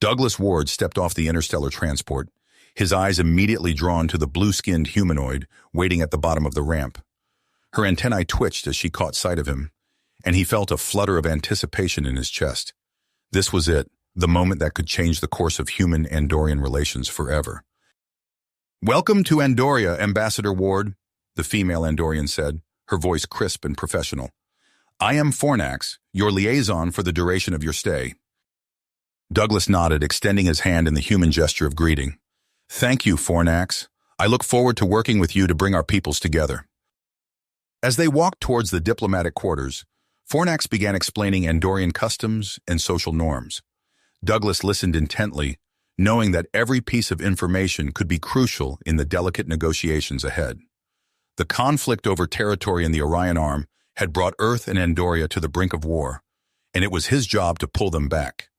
Douglas Ward stepped off the interstellar transport, his eyes immediately drawn to the blue-skinned humanoid waiting at the bottom of the ramp. Her antennae twitched as she caught sight of him, and he felt a flutter of anticipation in his chest. This was it, the moment that could change the course of human-Andorian relations forever. "Welcome to Andoria, Ambassador Ward," the female Andorian said, her voice crisp and professional. "I am Fornax, your liaison for the duration of your stay." Douglas nodded, extending his hand in the human gesture of greeting. "Thank you, Fornax. I look forward to working with you to bring our peoples together." As they walked towards the diplomatic quarters, Fornax began explaining Andorian customs and social norms. Douglas listened intently, knowing that every piece of information could be crucial in the delicate negotiations ahead. The conflict over territory in the Orion Arm had brought Earth and Andoria to the brink of war, and it was his job to pull them back.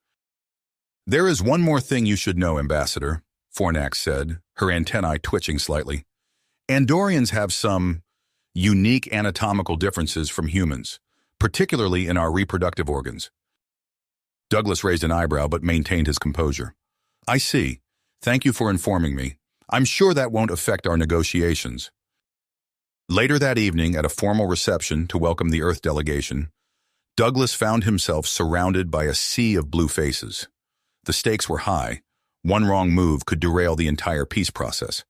"There is one more thing you should know, Ambassador," Fornax said, her antennae twitching slightly. "Andorians have some unique anatomical differences from humans, particularly in our reproductive organs." Douglas raised an eyebrow but maintained his composure. "I see. Thank you for informing me. I'm sure that won't affect our negotiations." Later that evening, at a formal reception to welcome the Earth delegation, Douglas found himself surrounded by a sea of blue faces. The stakes were high. One wrong move could derail the entire peace process.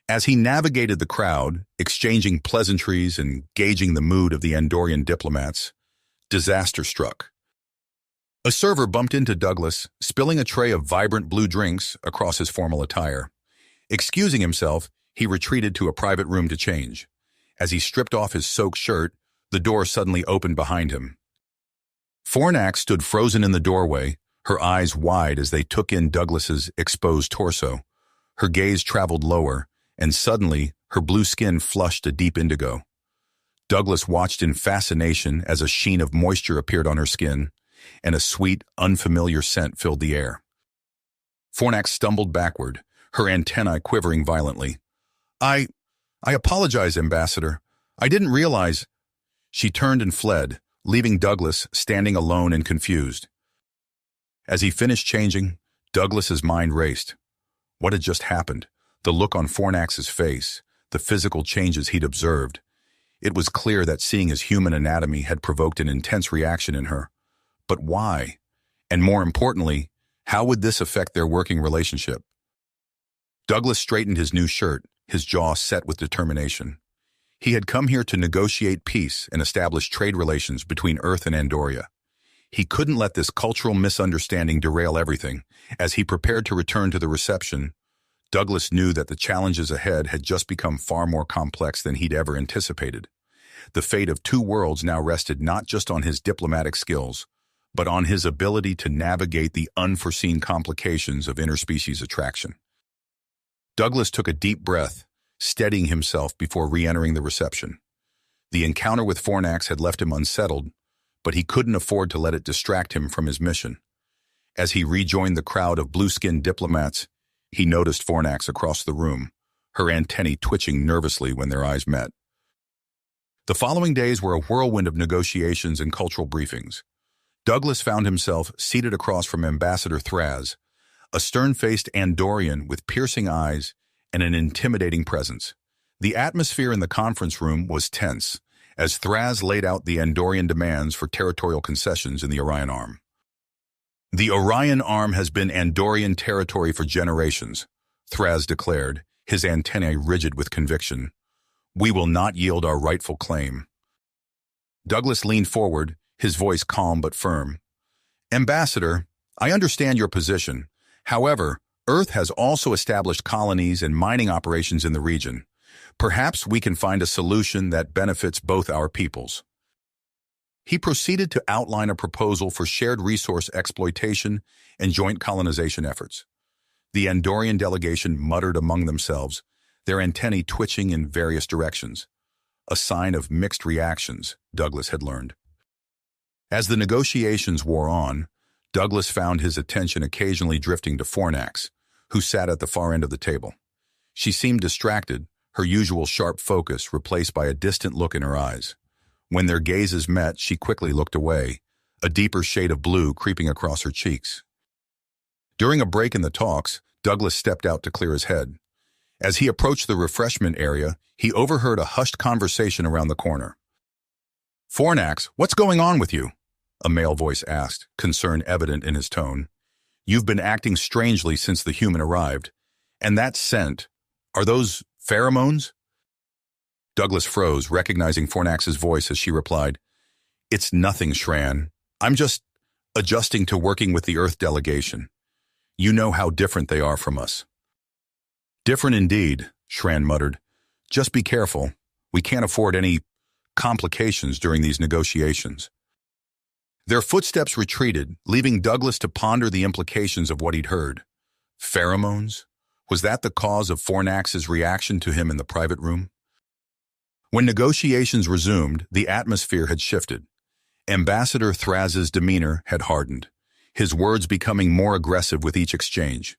As he navigated the crowd, exchanging pleasantries and gauging the mood of the Andorian diplomats, disaster struck. A server bumped into Douglas, spilling a tray of vibrant blue drinks across his formal attire. Excusing himself, he retreated to a private room to change. As he stripped off his soaked shirt, the door suddenly opened behind him. Fornax stood frozen in the doorway, her eyes wide as they took in Douglas's exposed torso. Her gaze traveled lower, and suddenly her blue skin flushed a deep indigo. Douglas watched in fascination as a sheen of moisture appeared on her skin, and a sweet, unfamiliar scent filled the air. Fornax stumbled backward, her antennae quivering violently. I apologize, Ambassador. I didn't realize." She turned and fled, leaving Douglas standing alone and confused. As he finished changing, Douglas's mind raced. What had just happened? The look on Fornax's face, the physical changes he'd observed. It was clear that seeing his human anatomy had provoked an intense reaction in her. But why? And more importantly, how would this affect their working relationship? Douglas straightened his new shirt, his jaw set with determination. He had come here to negotiate peace and establish trade relations between Earth and Andoria. He couldn't let this cultural misunderstanding derail everything. As he prepared to return to the reception, Douglas knew that the challenges ahead had just become far more complex than he'd ever anticipated. The fate of two worlds now rested not just on his diplomatic skills, but on his ability to navigate the unforeseen complications of interspecies attraction. Douglas took a deep breath, steadying himself before re-entering the reception. The encounter with Fornax had left him unsettled, but he couldn't afford to let it distract him from his mission. As he rejoined the crowd of blue-skinned diplomats, he noticed Fornax across the room, her antennae twitching nervously when their eyes met. The following days were a whirlwind of negotiations and cultural briefings. Douglas found himself seated across from Ambassador Thraz, a stern-faced Andorian with piercing eyes and an intimidating presence. The atmosphere in the conference room was tense, as Thraz laid out the Andorian demands for territorial concessions in the Orion Arm. "The Orion Arm has been Andorian territory for generations," Thraz declared, his antennae rigid with conviction. "We will not yield our rightful claim." Douglas leaned forward, his voice calm but firm. "Ambassador, I understand your position. However, Earth has also established colonies and mining operations in the region. Perhaps we can find a solution that benefits both our peoples." He proceeded to outline a proposal for shared resource exploitation and joint colonization efforts. The Andorian delegation muttered among themselves, their antennae twitching in various directions. A sign of mixed reactions, Douglas had learned. As the negotiations wore on, Douglas found his attention occasionally drifting to Fornax, who sat at the far end of the table. She seemed distracted, her usual sharp focus replaced by a distant look in her eyes. When their gazes met, she quickly looked away, a deeper shade of blue creeping across her cheeks. During a break in the talks, Douglas stepped out to clear his head. As he approached the refreshment area, he overheard a hushed conversation around the corner. "Fornax, what's going on with you?" a male voice asked, concern evident in his tone. "You've been acting strangely since the human arrived. And that scent, are those pheromones?" Douglas froze, recognizing Fornax's voice as she replied, "It's nothing, Shran. I'm just adjusting to working with the Earth delegation. You know how different they are from us." "Different indeed," Shran muttered. "Just be careful. We can't afford any complications during these negotiations." Their footsteps retreated, leaving Douglas to ponder the implications of what he'd heard. Pheromones? Was that the cause of Fornax's reaction to him in the private room? When negotiations resumed, the atmosphere had shifted. Ambassador Thraz's demeanor had hardened, his words becoming more aggressive with each exchange.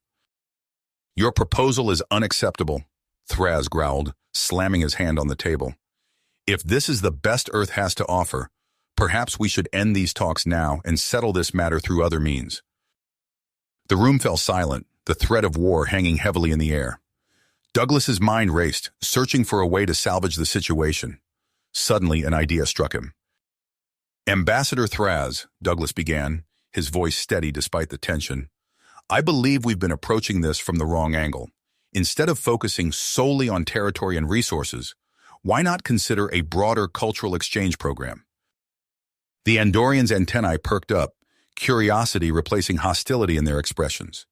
"Your proposal is unacceptable," Thraz growled, slamming his hand on the table. "If this is the best Earth has to offer, perhaps we should end these talks now and settle this matter through other means." The room fell silent, the threat of war hanging heavily in the air. Douglas's mind raced, searching for a way to salvage the situation. Suddenly, an idea struck him. "Ambassador Thraz," Douglas began, his voice steady despite the tension, "I believe we've been approaching this from the wrong angle. Instead of focusing solely on territory and resources, why not consider a broader cultural exchange program?" The Andorians' antennae perked up, curiosity replacing hostility in their expressions.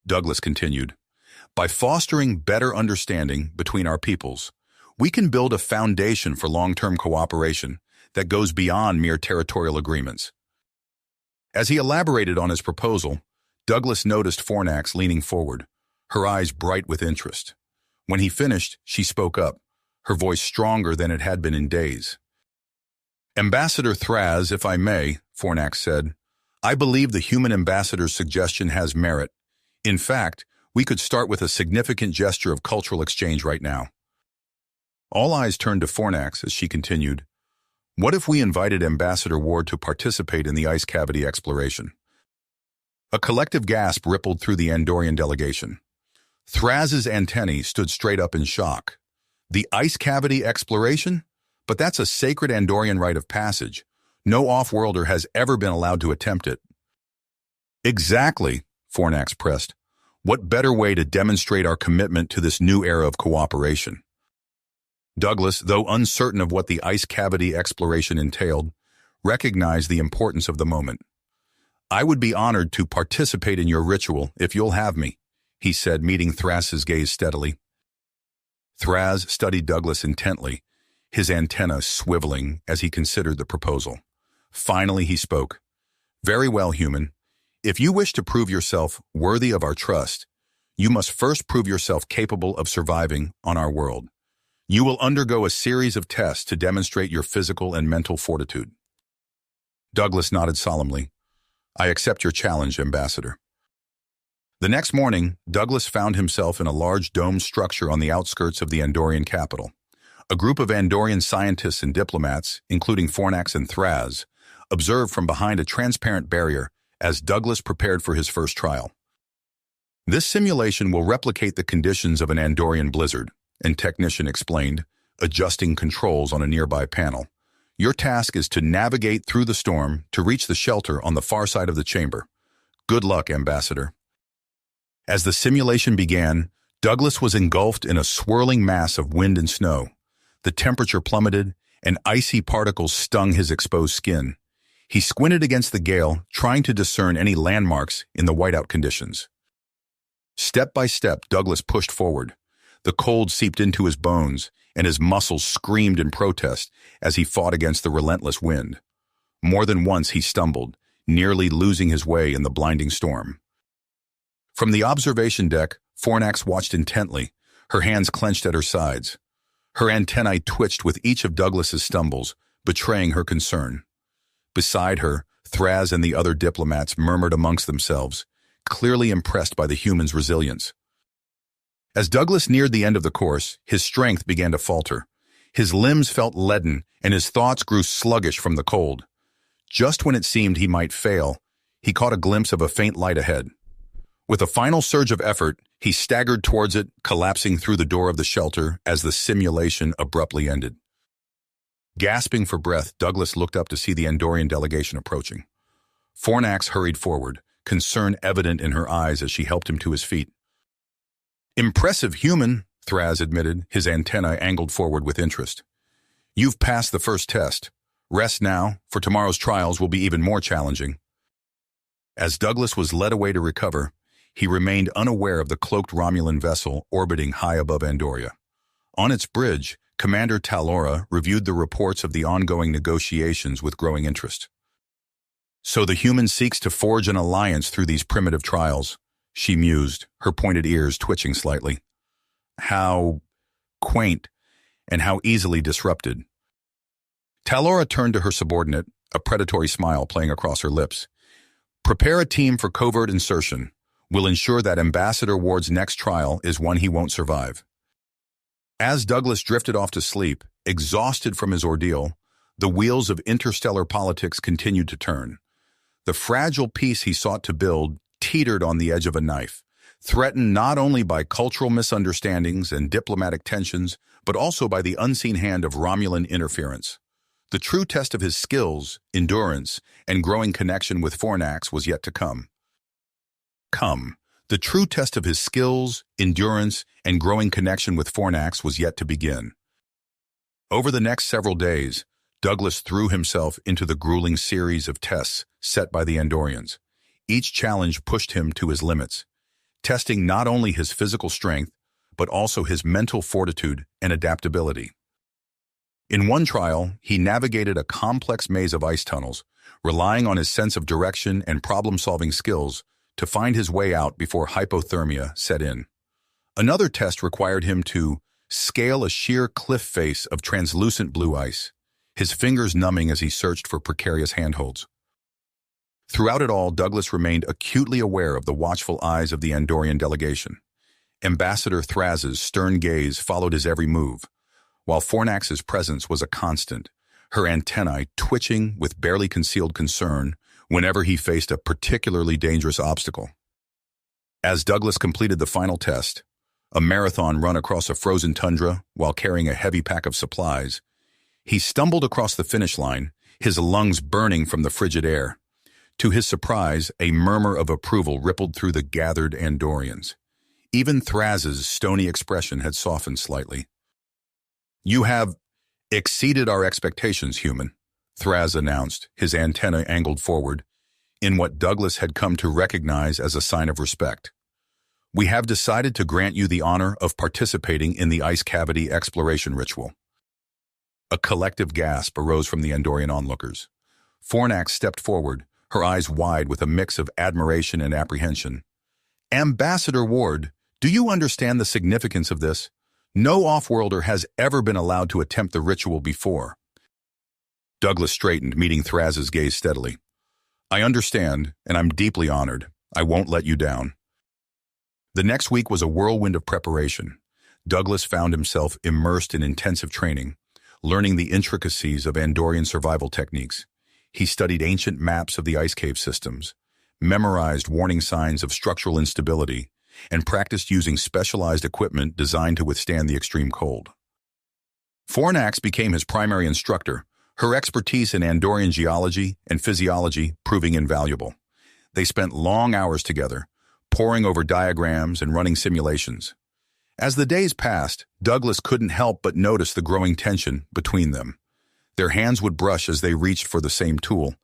Douglas continued, "By fostering better understanding between our peoples, we can build a foundation for long-term cooperation that goes beyond mere territorial agreements." As he elaborated on his proposal, Douglas noticed Fornax leaning forward, her eyes bright with interest. When he finished, she spoke up, her voice stronger than it had been in days. "Ambassador Thraz, if I may," Fornax said, "I believe the human ambassador's suggestion has merit. In fact, we could start with a significant gesture of cultural exchange right now." All eyes turned to Fornax as she continued, "What if we invited Ambassador Ward to participate in the ice cavity exploration?" A collective gasp rippled through the Andorian delegation. Thraz's antennae stood straight up in shock. The ice cavity exploration? But that's a sacred Andorian rite of passage. No off-worlder has ever been allowed to attempt it. "Exactly," Fornax pressed. "What better way to demonstrate our commitment to this new era of cooperation?" Douglas, though uncertain of what the ice cavity exploration entailed, recognized the importance of the moment. "I would be honored to participate in your ritual if you'll have me," he said, meeting Thraz's gaze steadily. Thraz studied Douglas intently, his antenna swiveling as he considered the proposal. Finally, he spoke. "Very well, human. If you wish to prove yourself worthy of our trust, you must first prove yourself capable of surviving on our world. You will undergo a series of tests to demonstrate your physical and mental fortitude." Douglas nodded solemnly. "I accept your challenge, Ambassador." The next morning, Douglas found himself in a large domed structure on the outskirts of the Andorian capital. A group of Andorian scientists and diplomats, including Fornax and Thraz, observed from behind a transparent barrier as Douglas prepared for his first trial. "This simulation will replicate the conditions of an Andorian blizzard," a technician explained, adjusting controls on a nearby panel. "Your task is to navigate through the storm to reach the shelter on the far side of the chamber. Good luck, Ambassador." As the simulation began, Douglas was engulfed in a swirling mass of wind and snow. The temperature plummeted, and icy particles stung his exposed skin. He squinted against the gale, trying to discern any landmarks in the whiteout conditions. Step by step, Douglas pushed forward. The cold seeped into his bones, and his muscles screamed in protest as he fought against the relentless wind. More than once he stumbled, nearly losing his way in the blinding storm. From the observation deck, Fornax watched intently, her hands clenched at her sides. Her antennae twitched with each of Douglas's stumbles, betraying her concern. Beside her, Thraz and the other diplomats murmured amongst themselves, clearly impressed by the human's resilience. As Douglas neared the end of the course, his strength began to falter. His limbs felt leaden, and his thoughts grew sluggish from the cold. Just when it seemed he might fail, he caught a glimpse of a faint light ahead. With a final surge of effort, he staggered towards it, collapsing through the door of the shelter as the simulation abruptly ended. Gasping for breath, Douglas looked up to see the Andorian delegation approaching. Fornax hurried forward, concern evident in her eyes as she helped him to his feet. "Impressive human," Thraz admitted, his antennae angled forward with interest. "You've passed the first test. Rest now, for tomorrow's trials will be even more challenging." As Douglas was led away to recover, he remained unaware of the cloaked Romulan vessel orbiting high above Andoria. On its bridge, Commander Talora reviewed the reports of the ongoing negotiations with growing interest. "So the human seeks to forge an alliance through these primitive trials," she mused, her pointed ears twitching slightly. "How quaint, and how easily disrupted." Talora turned to her subordinate, a predatory smile playing across her lips. "Prepare a team for covert insertion. We'll ensure that Ambassador Ward's next trial is one he won't survive." As Douglas drifted off to sleep, exhausted from his ordeal, the wheels of interstellar politics continued to turn. The fragile peace he sought to build teetered on the edge of a knife, threatened not only by cultural misunderstandings and diplomatic tensions, but also by the unseen hand of Romulan interference. The true test of his skills, endurance, and growing connection with Fornax was yet to come. The true test of his skills, endurance, and growing connection with Fornax was yet to begin. Over the next several days, Douglas threw himself into the grueling series of tests set by the Andorians. Each challenge pushed him to his limits, testing not only his physical strength, but also his mental fortitude and adaptability. In one trial, he navigated a complex maze of ice tunnels, relying on his sense of direction and problem-solving skills to find his way out before hypothermia set in. Another test required him to scale a sheer cliff face of translucent blue ice, his fingers numbing as he searched for precarious handholds. Throughout it all, Douglas remained acutely aware of the watchful eyes of the Andorian delegation. Ambassador Thraz's stern gaze followed his every move, while Fornax's presence was a constant, her antennae twitching with barely concealed concern whenever he faced a particularly dangerous obstacle. As Douglas completed the final test, a marathon run across a frozen tundra while carrying a heavy pack of supplies, he stumbled across the finish line, his lungs burning from the frigid air. To his surprise, a murmur of approval rippled through the gathered Andorians. Even Thraz's stony expression had softened slightly. "You have exceeded our expectations, human," Thraz announced, his antennae angled forward, in what Douglas had come to recognize as a sign of respect. "We have decided to grant you the honor of participating in the ice cavity exploration ritual." A collective gasp arose from the Andorian onlookers. Fornax stepped forward, her eyes wide with a mix of admiration and apprehension. "Ambassador Ward, do you understand the significance of this? No off-worlder has ever been allowed to attempt the ritual before." Douglas straightened, meeting Thraz's gaze steadily. "I understand, and I'm deeply honored. I won't let you down." The next week was a whirlwind of preparation. Douglas found himself immersed in intensive training, learning the intricacies of Andorian survival techniques. He studied ancient maps of the ice cave systems, memorized warning signs of structural instability, and practiced using specialized equipment designed to withstand the extreme cold. Fornax became his primary instructor, her expertise in Andorian geology and physiology proving invaluable. They spent long hours together, poring over diagrams and running simulations. As the days passed, Douglas couldn't help but notice the growing tension between them. Their hands would brush as they reached for the same tool,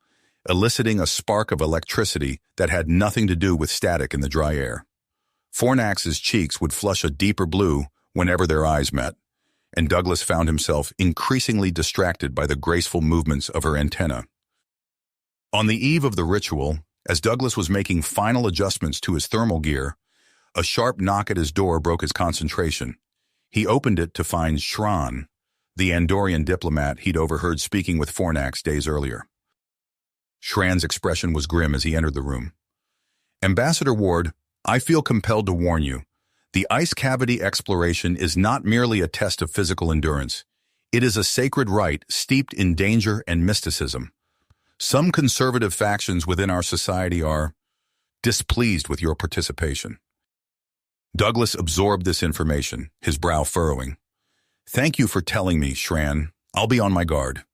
eliciting a spark of electricity that had nothing to do with static in the dry air. Fornax's cheeks would flush a deeper blue whenever their eyes met, and Douglas found himself increasingly distracted by the graceful movements of her antenna. On the eve of the ritual, as Douglas was making final adjustments to his thermal gear, a sharp knock at his door broke his concentration. He opened it to find Shran, the Andorian diplomat he'd overheard speaking with Fornax days earlier. Shran's expression was grim as he entered the room. "Ambassador Ward, I feel compelled to warn you. The ice cavity exploration is not merely a test of physical endurance. It is a sacred rite steeped in danger and mysticism. Some conservative factions within our society are displeased with your participation. Douglas absorbed this information, his brow furrowing. Thank you for telling me, Shran. I'll be on my guard.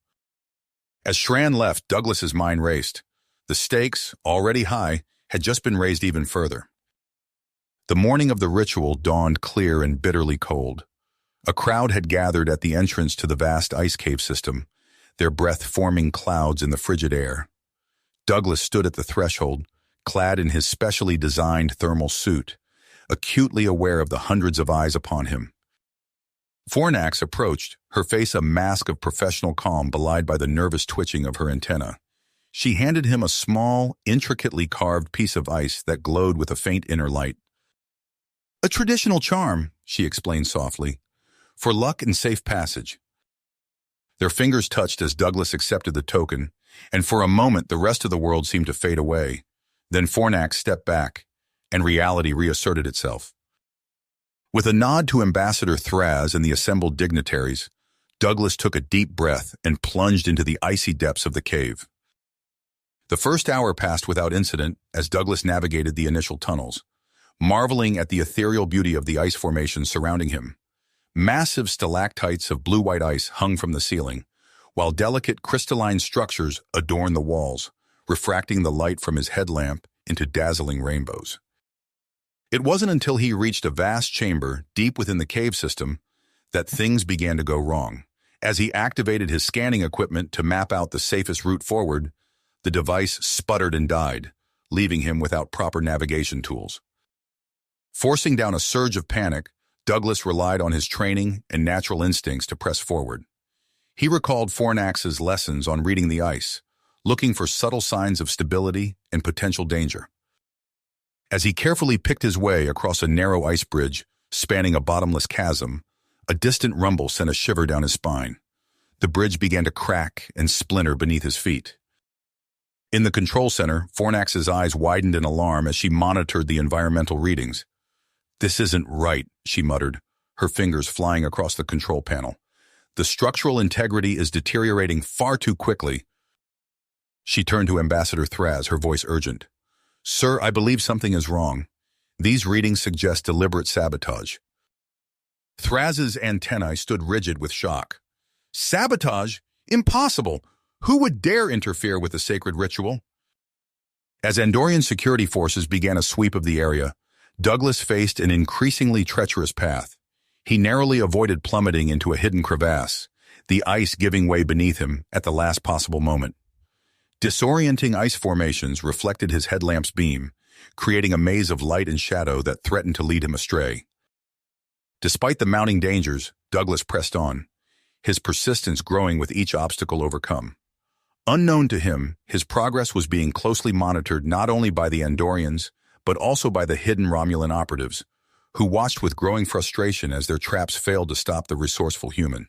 As Shran left, Douglas's mind raced. The stakes, already high, had just been raised even further. The morning of the ritual dawned clear and bitterly cold. A crowd had gathered at the entrance to the vast ice cave system, their breath forming clouds in the frigid air. Douglas stood at the threshold, clad in his specially designed thermal suit, acutely aware of the hundreds of eyes upon him. Fornax approached, her face a mask of professional calm belied by the nervous twitching of her antennae. She handed him a small, intricately carved piece of ice that glowed with a faint inner light. A traditional charm, she explained softly, for luck and safe passage. Their fingers touched as Douglas accepted the token, and for a moment the rest of the world seemed to fade away. Then Fornax stepped back, and reality reasserted itself. With a nod to Ambassador Thraz and the assembled dignitaries, Douglas took a deep breath and plunged into the icy depths of the cave. The first hour passed without incident as Douglas navigated the initial tunnels, marveling at the ethereal beauty of the ice formation surrounding him. Massive stalactites of blue-white ice hung from the ceiling, while delicate crystalline structures adorned the walls, refracting the light from his headlamp into dazzling rainbows. It wasn't until he reached a vast chamber deep within the cave system that things began to go wrong. As he activated his scanning equipment to map out the safest route forward, the device sputtered and died, leaving him without proper navigation tools. Forcing down a surge of panic, Douglas relied on his training and natural instincts to press forward. He recalled Fornax's lessons on reading the ice, looking for subtle signs of stability and potential danger. As he carefully picked his way across a narrow ice bridge spanning a bottomless chasm, a distant rumble sent a shiver down his spine. The bridge began to crack and splinter beneath his feet. In the control center, Fornax's eyes widened in alarm as she monitored the environmental readings. "This isn't right," she muttered, her fingers flying across the control panel. "The structural integrity is deteriorating far too quickly." She turned to Ambassador Thraz, her voice urgent. "Sir, I believe something is wrong. These readings suggest deliberate sabotage." Thraz's antennae stood rigid with shock. "Sabotage? Impossible! Who would dare interfere with the sacred ritual?" As Andorian security forces began a sweep of the area, Douglas faced an increasingly treacherous path. He narrowly avoided plummeting into a hidden crevasse, the ice giving way beneath him at the last possible moment. Disorienting ice formations reflected his headlamp's beam, creating a maze of light and shadow that threatened to lead him astray. Despite the mounting dangers, Douglas pressed on, his persistence growing with each obstacle overcome. Unknown to him, his progress was being closely monitored not only by the Andorians, but also by the hidden Romulan operatives, who watched with growing frustration as their traps failed to stop the resourceful human.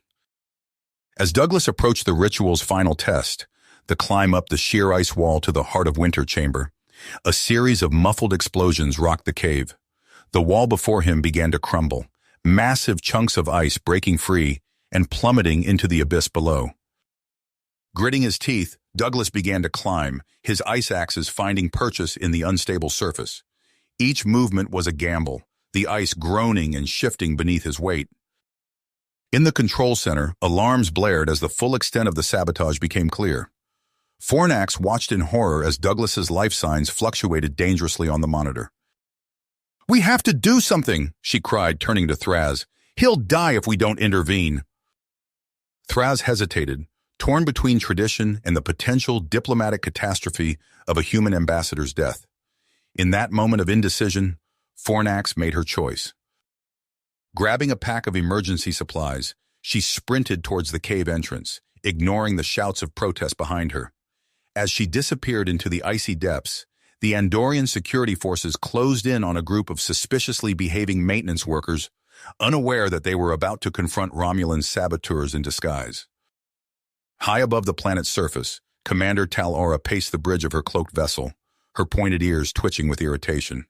As Douglas approached the ritual's final test, the climb up the sheer ice wall to the Heart of Winter chamber, a series of muffled explosions rocked the cave. The wall before him began to crumble, massive chunks of ice breaking free and plummeting into the abyss below. Gritting his teeth, Douglas began to climb, his ice axes finding purchase in the unstable surface. Each movement was a gamble, the ice groaning and shifting beneath his weight. In the control center, alarms blared as the full extent of the sabotage became clear. Fornax watched in horror as Douglas's life signs fluctuated dangerously on the monitor. "We have to do something," she cried, turning to Thraz. "He'll die if we don't intervene." Thraz hesitated, torn between tradition and the potential diplomatic catastrophe of a human ambassador's death. In that moment of indecision, Fornax made her choice. Grabbing a pack of emergency supplies, she sprinted towards the cave entrance, ignoring the shouts of protest behind her. As she disappeared into the icy depths, the Andorian security forces closed in on a group of suspiciously behaving maintenance workers, unaware that they were about to confront Romulan saboteurs in disguise. High above the planet's surface, Commander Talora paced the bridge of her cloaked vessel, her pointed ears twitching with irritation.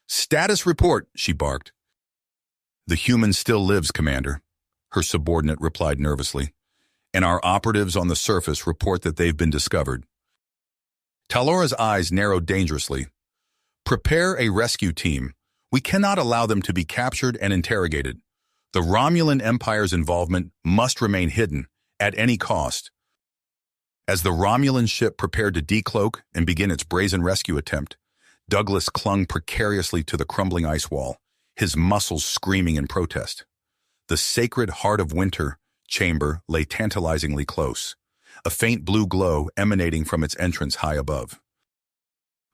"Status report," she barked. "The human still lives, Commander," her subordinate replied nervously, "and our operatives on the surface report that they've been discovered." Talora's eyes narrowed dangerously. Prepare a rescue team. We cannot allow them to be captured and interrogated. The Romulan Empire's involvement must remain hidden at any cost. As the Romulan ship prepared to decloak and begin its brazen rescue attempt, Douglas clung precariously to the crumbling ice wall, his muscles screaming in protest. The sacred Heart of Winter chamber lay tantalizingly close, a faint blue glow emanating from its entrance high above.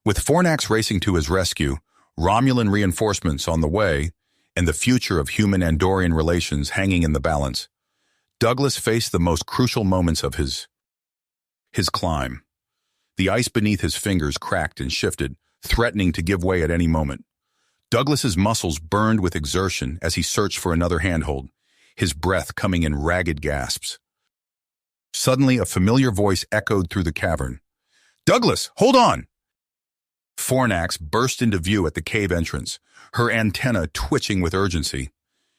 With Fornax racing to his rescue, Romulan reinforcements on the way, and the future of human-Andorian relations hanging in the balance, Douglas faced the most crucial moments of his climb. The ice beneath his fingers cracked and shifted, threatening to give way at any moment. Douglas's muscles burned with exertion as he searched for another handhold, his breath coming in ragged gasps. Suddenly, a familiar voice echoed through the cavern. "Douglas, hold on!" Fornax burst into view at the cave entrance, her antenna twitching with urgency.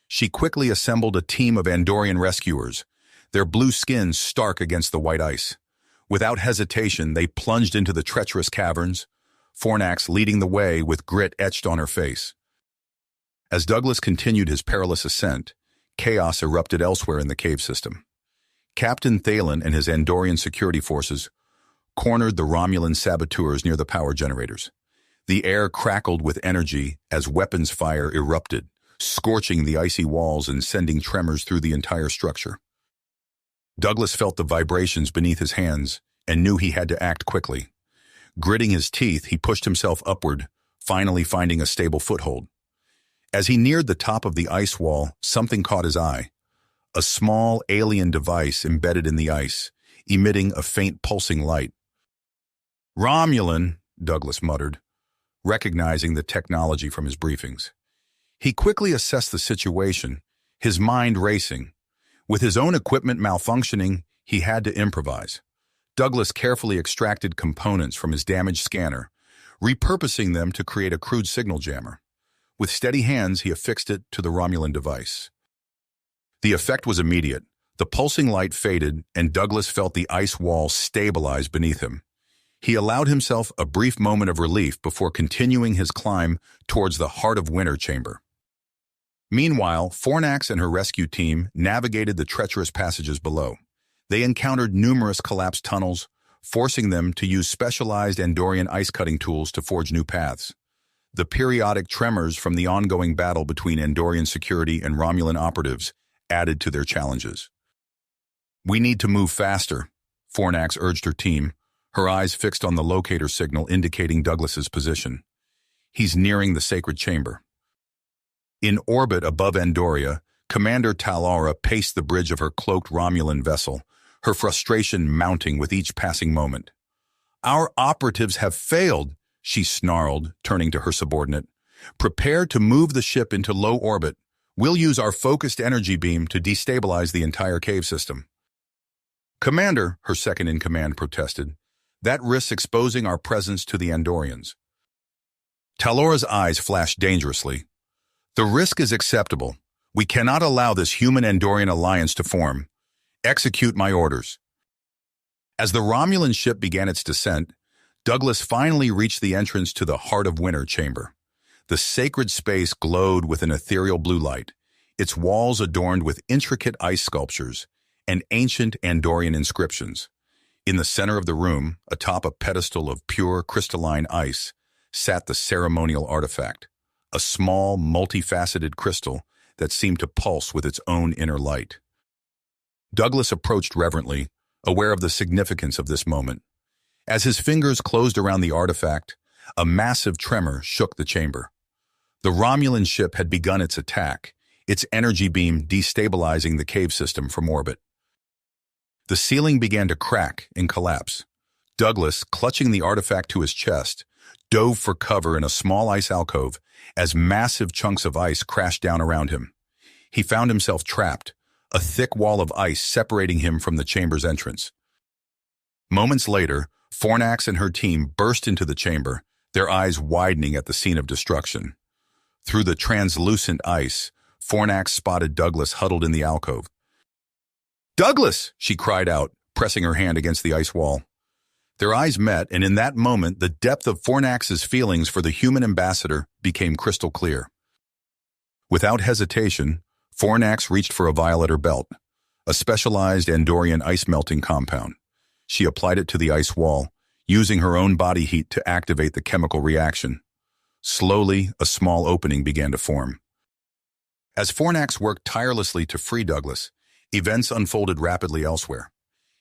She quickly assembled a team of Andorian rescuers, their blue skins stark against the white ice. Without hesitation, they plunged into the treacherous caverns, Fornax leading the way with grit etched on her face. As Douglas continued his perilous ascent, chaos erupted elsewhere in the cave system. Captain Thalen and his Andorian security forces cornered the Romulan saboteurs near the power generators. The air crackled with energy as weapons fire erupted, scorching the icy walls and sending tremors through the entire structure. Douglas felt the vibrations beneath his hands and knew he had to act quickly. Gritting his teeth, he pushed himself upward, finally finding a stable foothold. As he neared the top of the ice wall, something caught his eye. A small alien device embedded in the ice, emitting a faint pulsing light. "Romulan," Douglas muttered, recognizing the technology from his briefings. He quickly assessed the situation, his mind racing. With his own equipment malfunctioning, he had to improvise. Douglas carefully extracted components from his damaged scanner, repurposing them to create a crude signal jammer. With steady hands, he affixed it to the Romulan device. The effect was immediate. The pulsing light faded, and Douglas felt the ice wall stabilize beneath him. He allowed himself a brief moment of relief before continuing his climb towards the Heart of Winter chamber. Meanwhile, Fornax and her rescue team navigated the treacherous passages below. They encountered numerous collapsed tunnels, forcing them to use specialized Andorian ice-cutting tools to forge new paths. The periodic tremors from the ongoing battle between Andorian security and Romulan operatives added to their challenges. "We need to move faster," Fornax urged her team, her eyes fixed on the locator signal indicating Douglas's position. "He's nearing the sacred chamber." In orbit above Andoria, Commander Talaura paced the bridge of her cloaked Romulan vessel, her frustration mounting with each passing moment. "Our operatives have failed," she snarled, turning to her subordinate. "Prepare to move the ship into low orbit. We'll use our focused energy beam to destabilize the entire cave system." "Commander," her second-in-command protested, "that risks exposing our presence to the Andorians." Talaura's eyes flashed dangerously. "The risk is acceptable. We cannot allow this human-Andorian alliance to form. Execute my orders." As the Romulan ship began its descent, Douglas finally reached the entrance to the Heart of Winter chamber. The sacred space glowed with an ethereal blue light, its walls adorned with intricate ice sculptures and ancient Andorian inscriptions. In the center of the room, atop a pedestal of pure crystalline ice, sat the ceremonial artifact, a small, multifaceted crystal that seemed to pulse with its own inner light. Douglas approached reverently, aware of the significance of this moment. As his fingers closed around the artifact, a massive tremor shook the chamber. The Romulan ship had begun its attack, its energy beam destabilizing the cave system from orbit. The ceiling began to crack and collapse. Douglas, clutching the artifact to his chest, dove for cover in a small ice alcove as massive chunks of ice crashed down around him. He found himself trapped, a thick wall of ice separating him from the chamber's entrance. Moments later, Fornax and her team burst into the chamber, their eyes widening at the scene of destruction. Through the translucent ice, Fornax spotted Douglas huddled in the alcove. "Douglas!" she cried out, pressing her hand against the ice wall. Their eyes met, and in that moment, the depth of Fornax's feelings for the human ambassador became crystal clear. Without hesitation, Fornax reached for a vial at her belt, a specialized Andorian ice-melting compound. She applied it to the ice wall, using her own body heat to activate the chemical reaction. Slowly, a small opening began to form. As Fornax worked tirelessly to free Douglas, events unfolded rapidly elsewhere.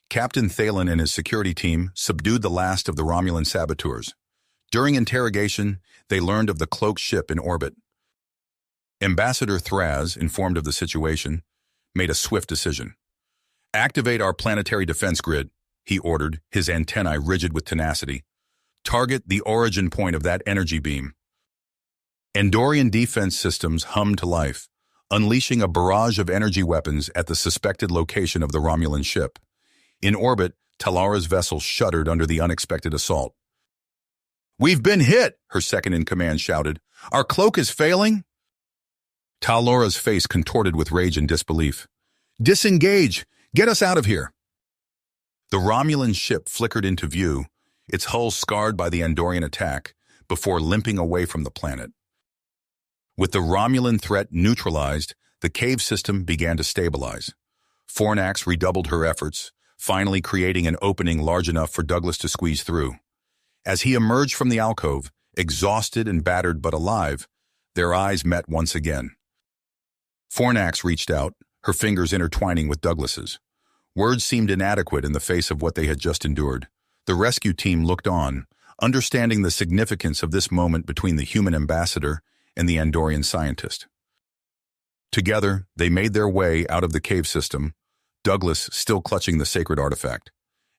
Captain Thalen and his security team subdued the last of the Romulan saboteurs. During interrogation, they learned of the cloaked ship in orbit. Ambassador Thraz, informed of the situation, made a swift decision. "Activate our planetary defense grid," he ordered, his antennae rigid with tenacity. "Target the origin point of that energy beam." Andorian defense systems hummed to life, unleashing a barrage of energy weapons at the suspected location of the Romulan ship. In orbit, Talara's vessel shuddered under the unexpected assault. "We've been hit!" her second-in-command shouted. "Our cloak is failing?" Talara's face contorted with rage and disbelief. "Disengage! Get us out of here!" The Romulan ship flickered into view, its hull scarred by the Andorian attack, before limping away from the planet. With the Romulan threat neutralized, the cave system began to stabilize. Fornax redoubled her efforts, finally creating an opening large enough for Douglas to squeeze through. As he emerged from the alcove, exhausted and battered but alive, their eyes met once again. Fornax reached out, her fingers intertwining with Douglas's. Words seemed inadequate in the face of what they had just endured. The rescue team looked on, understanding the significance of this moment between the human ambassador and the Andorian scientist. Together, they made their way out of the cave system, Douglas still clutching the sacred artifact.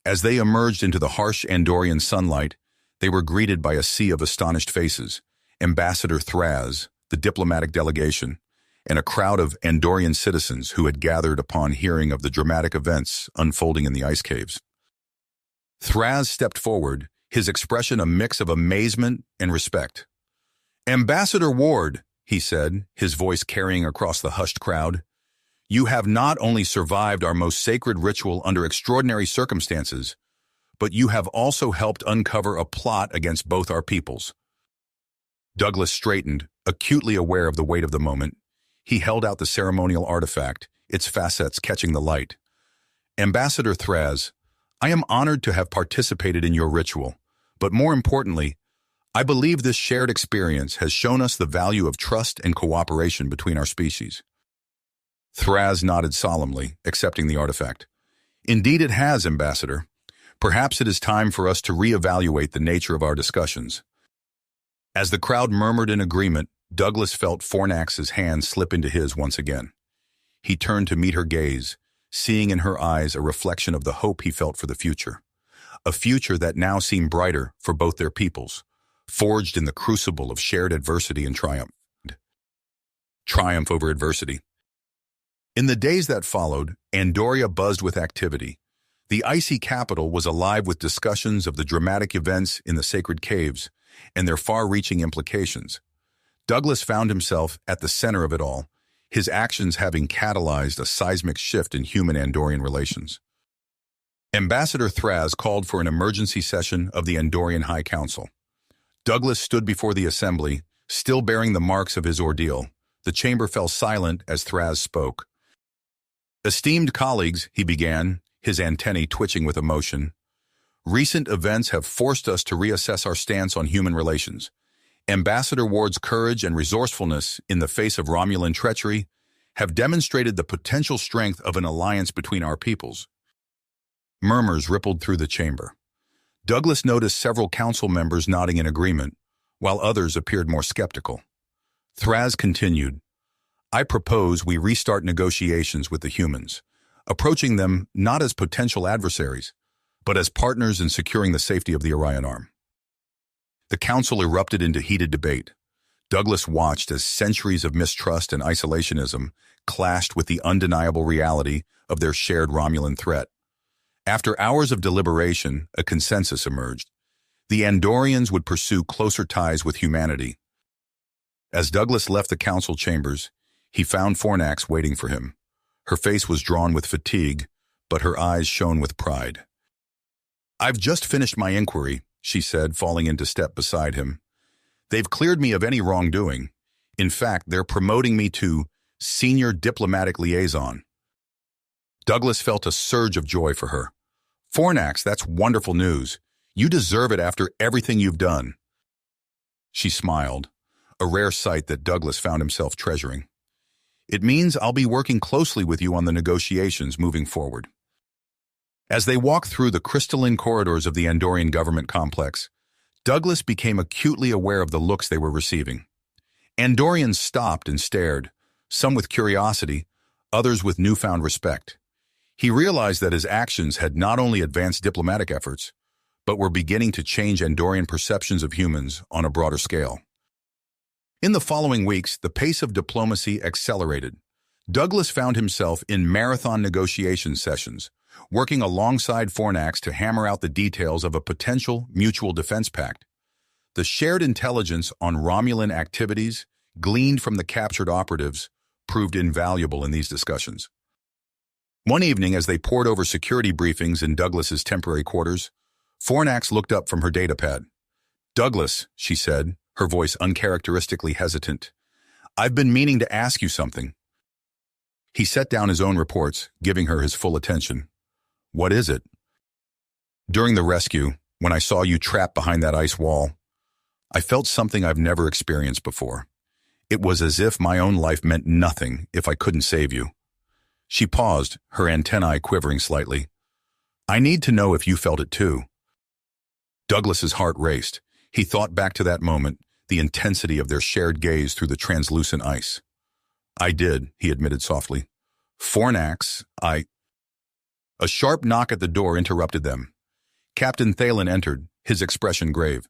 As they emerged into the harsh Andorian sunlight, they were greeted by a sea of astonished faces, Ambassador Thraz, the diplomatic delegation, and a crowd of Andorian citizens who had gathered upon hearing of the dramatic events unfolding in the ice caves. Thraz stepped forward, his expression a mix of amazement and respect. "Ambassador Ward," he said, his voice carrying across the hushed crowd, "you have not only survived our most sacred ritual under extraordinary circumstances, but you have also helped uncover a plot against both our peoples." Douglas straightened, acutely aware of the weight of the moment. He held out the ceremonial artifact, its facets catching the light. "Ambassador Thraz, I am honored to have participated in your ritual, but more importantly, I believe this shared experience has shown us the value of trust and cooperation between our species." Thraz nodded solemnly, accepting the artifact. "Indeed it has, Ambassador. Perhaps it is time for us to reevaluate the nature of our discussions." As the crowd murmured in agreement, Douglas felt Fornax's hand slip into his once again. He turned to meet her gaze, seeing in her eyes a reflection of the hope he felt for the future. A future that now seemed brighter for both their peoples, forged in the crucible of shared adversity and triumph. Triumph over adversity. In the days that followed, Andoria buzzed with activity. The icy capital was alive with discussions of the dramatic events in the sacred caves and their far-reaching implications. Douglas found himself at the center of it all, his actions having catalyzed a seismic shift in human-Andorian relations. Ambassador Thraz called for an emergency session of the Andorian High Council. Douglas stood before the assembly, still bearing the marks of his ordeal. The chamber fell silent as Thraz spoke. "Esteemed colleagues," he began, his antennae twitching with emotion, "recent events have forced us to reassess our stance on human relations. Ambassador Ward's courage and resourcefulness in the face of Romulan treachery have demonstrated the potential strength of an alliance between our peoples." Murmurs rippled through the chamber. Douglas noticed several council members nodding in agreement, while others appeared more skeptical. Thraz continued, "I propose we restart negotiations with the humans, approaching them not as potential adversaries, but as partners in securing the safety of the Orion Arm." The council erupted into heated debate. Douglas watched as centuries of mistrust and isolationism clashed with the undeniable reality of their shared Romulan threat. After hours of deliberation, a consensus emerged. The Andorians would pursue closer ties with humanity. As Douglas left the council chambers, he found Fornax waiting for him. Her face was drawn with fatigue, but her eyes shone with pride. "I've just finished my inquiry," she said, falling into step beside him. "They've cleared me of any wrongdoing. In fact, they're promoting me to Senior Diplomatic Liaison." Douglas felt a surge of joy for her. "Fornax, that's wonderful news. You deserve it after everything you've done." She smiled, a rare sight that Douglas found himself treasuring. "It means I'll be working closely with you on the negotiations moving forward." As they walked through the crystalline corridors of the Andorian government complex, Douglas became acutely aware of the looks they were receiving. Andorians stopped and stared, some with curiosity, others with newfound respect. He realized that his actions had not only advanced diplomatic efforts, but were beginning to change Andorian perceptions of humans on a broader scale. In the following weeks, the pace of diplomacy accelerated. Douglas found himself in marathon negotiation sessions, working alongside Fornax to hammer out the details of a potential mutual defense pact. The shared intelligence on Romulan activities, gleaned from the captured operatives, proved invaluable in these discussions. One evening, as they pored over security briefings in Douglas's temporary quarters, Fornax looked up from her datapad. "Douglas," she said, her voice uncharacteristically hesitant, "I've been meaning to ask you something." He set down his own reports, giving her his full attention. "What is it?" "During the rescue, when I saw you trapped behind that ice wall, I felt something I've never experienced before. It was as if my own life meant nothing if I couldn't save you." She paused, her antennae quivering slightly. "I need to know if you felt it too." Douglas's heart raced. He thought back to that moment, the intensity of their shared gaze through the translucent ice. "I did," he admitted softly. "Fornax, I—" A sharp knock at the door interrupted them. Captain Thalen entered, his expression grave.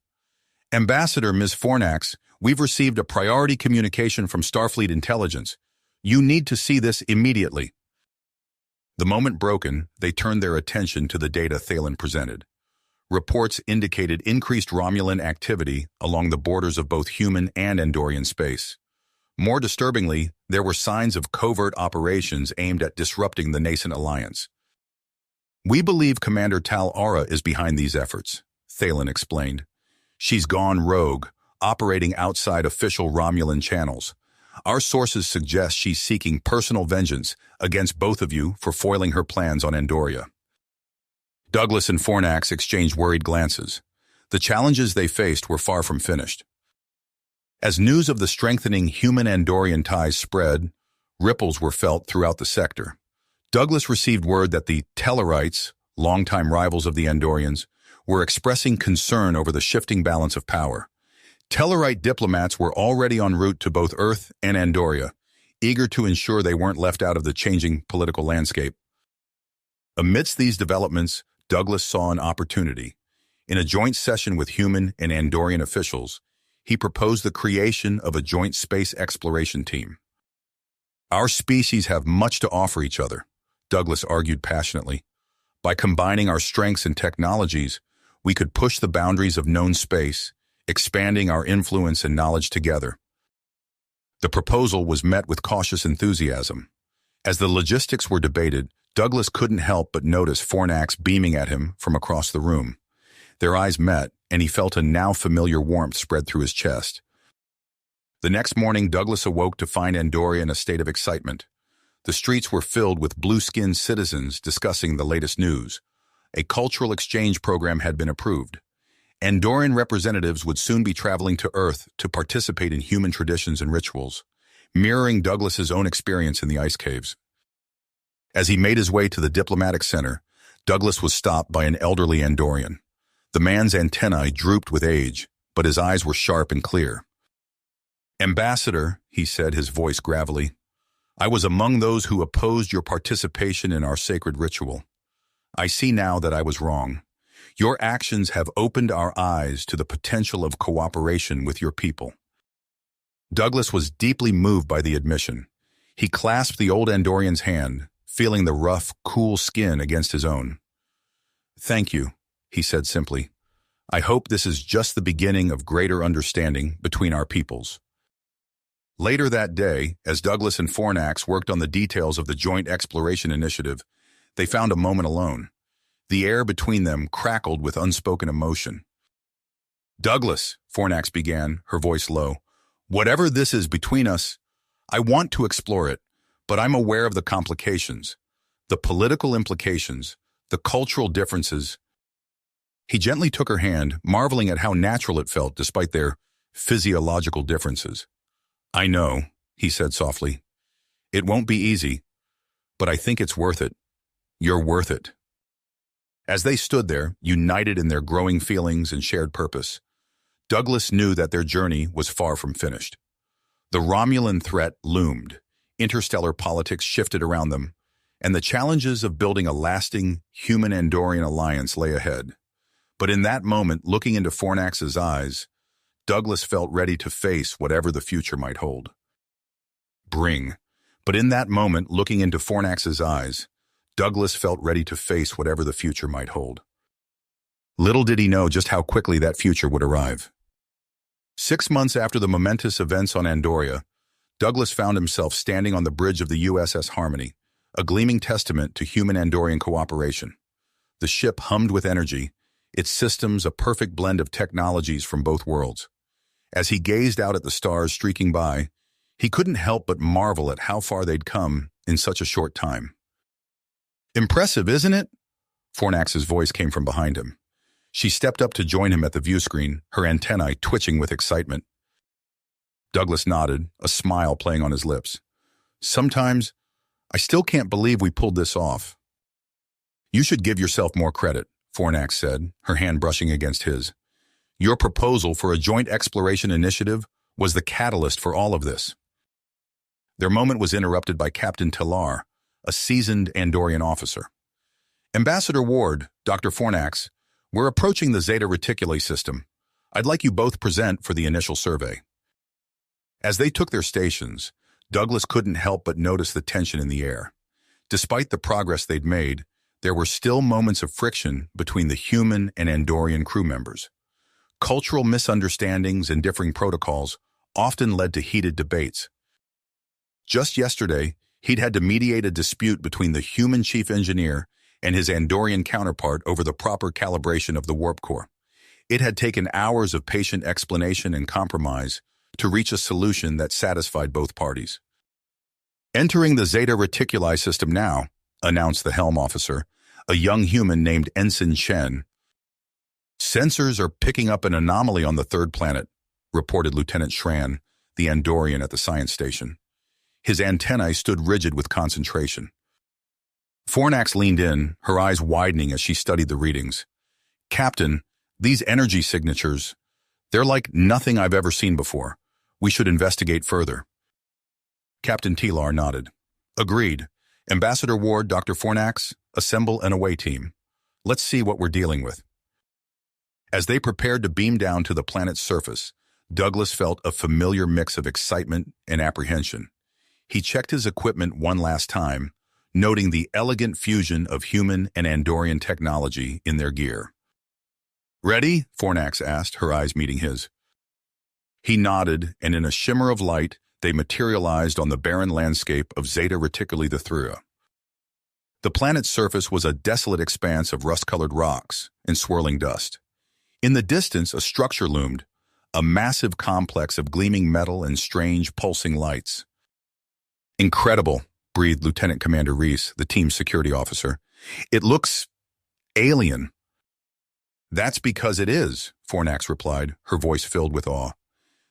"Ambassador Ms. Fornax, we've received a priority communication from Starfleet Intelligence. You need to see this immediately." The moment broken, they turned their attention to the data Thalen presented. Reports indicated increased Romulan activity along the borders of both human and Andorian space. More disturbingly, there were signs of covert operations aimed at disrupting the nascent alliance. "We believe Commander Tal Aura is behind these efforts," Thalen explained. "She's gone rogue, operating outside official Romulan channels. Our sources suggest she's seeking personal vengeance against both of you for foiling her plans on Andoria." Douglas and Fornax exchanged worried glances. The challenges they faced were far from finished. As news of the strengthening human-Andorian ties spread, ripples were felt throughout the sector. Douglas received word that the Tellarites, longtime rivals of the Andorians, were expressing concern over the shifting balance of power. Tellarite diplomats were already en route to both Earth and Andoria, eager to ensure they weren't left out of the changing political landscape. Amidst these developments, Douglas saw an opportunity. In a joint session with human and Andorian officials, he proposed the creation of a joint space exploration team. "Our species have much to offer each other," Douglas argued passionately. "By combining our strengths and technologies, we could push the boundaries of known space, expanding our influence and knowledge together." The proposal was met with cautious enthusiasm. As the logistics were debated, Douglas couldn't help but notice Fornax beaming at him from across the room. Their eyes met, and he felt a now-familiar warmth spread through his chest. The next morning, Douglas awoke to find Andoria in a state of excitement. The streets were filled with blue-skinned citizens discussing the latest news. A cultural exchange program had been approved. Andorian representatives would soon be traveling to Earth to participate in human traditions and rituals, mirroring Douglas's own experience in the ice caves. As he made his way to the diplomatic center, Douglas was stopped by an elderly Andorian. The man's antennae drooped with age, but his eyes were sharp and clear. "Ambassador," he said, his voice gravelly, "I was among those who opposed your participation in our sacred ritual. I see now that I was wrong. Your actions have opened our eyes to the potential of cooperation with your people." Douglas was deeply moved by the admission. He clasped the old Andorian's hand, feeling the rough, cool skin against his own. "Thank you," he said simply. "I hope this is just the beginning of greater understanding between our peoples." Later that day, as Douglas and Fornax worked on the details of the Joint Exploration Initiative, they found a moment alone. The air between them crackled with unspoken emotion. "Douglas," Fornax began, her voice low, "whatever this is between us, I want to explore it, but I'm aware of the complications, the political implications, the cultural differences." He gently took her hand, marveling at how natural it felt despite their physiological differences. "I know," he said softly. "It won't be easy, but I think it's worth it. You're worth it." As they stood there, united in their growing feelings and shared purpose, Douglas knew that their journey was far from finished. The Romulan threat loomed, interstellar politics shifted around them, and the challenges of building a lasting human-Andorian alliance lay ahead. But in that moment, looking into Fornax's eyes, Douglas felt ready to face whatever the future might hold. But in that moment, looking into Fornax's eyes, Douglas felt ready to face whatever the future might hold. Little did he know just how quickly that future would arrive. 6 months after the momentous events on Andoria, Douglas found himself standing on the bridge of the USS Harmony, a gleaming testament to human-Andorian cooperation. The ship hummed with energy, its systems a perfect blend of technologies from both worlds. As he gazed out at the stars streaking by, he couldn't help but marvel at how far they'd come in such a short time. "Impressive, isn't it?" Fornax's voice came from behind him. She stepped up to join him at the viewscreen, her antennae twitching with excitement. Douglas nodded, a smile playing on his lips. "Sometimes, I still can't believe we pulled this off." "You should give yourself more credit," Fornax said, her hand brushing against his. "Your proposal for a joint exploration initiative was the catalyst for all of this." Their moment was interrupted by Captain Tillar, a seasoned Andorian officer. "Ambassador Ward, Dr. Fornax, we're approaching the Zeta Reticuli system. I'd like you both present for the initial survey." As they took their stations, Douglas couldn't help but notice the tension in the air. Despite the progress they'd made, there were still moments of friction between the human and Andorian crew members. Cultural misunderstandings and differing protocols often led to heated debates. Just yesterday, he'd had to mediate a dispute between the human chief engineer and his Andorian counterpart over the proper calibration of the warp core. It had taken hours of patient explanation and compromise to reach a solution that satisfied both parties. "Entering the Zeta Reticuli system now," announced the helm officer, a young human named Ensign Shen. "Sensors are picking up an anomaly on the third planet," reported Lieutenant Shran, the Andorian at the science station. His antennae stood rigid with concentration. Fornax leaned in, her eyes widening as she studied the readings. "Captain, these energy signatures, they're like nothing I've ever seen before. We should investigate further." Captain Tillar nodded. "Agreed. Ambassador Ward, Dr. Fornax, assemble an away team. Let's see what we're dealing with." As they prepared to beam down to the planet's surface, Douglas felt a familiar mix of excitement and apprehension. He checked his equipment one last time, noting the elegant fusion of human and Andorian technology in their gear. "Ready?" Fornax asked, her eyes meeting his. He nodded, and in a shimmer of light, they materialized on the barren landscape of Zeta Reticuli III. The planet's surface was a desolate expanse of rust-colored rocks and swirling dust. In the distance, a structure loomed, a massive complex of gleaming metal and strange, pulsing lights. "Incredible," breathed Lieutenant Commander Reese, the team's security officer. "It looks alien." "That's because it is," Fornax replied, her voice filled with awe.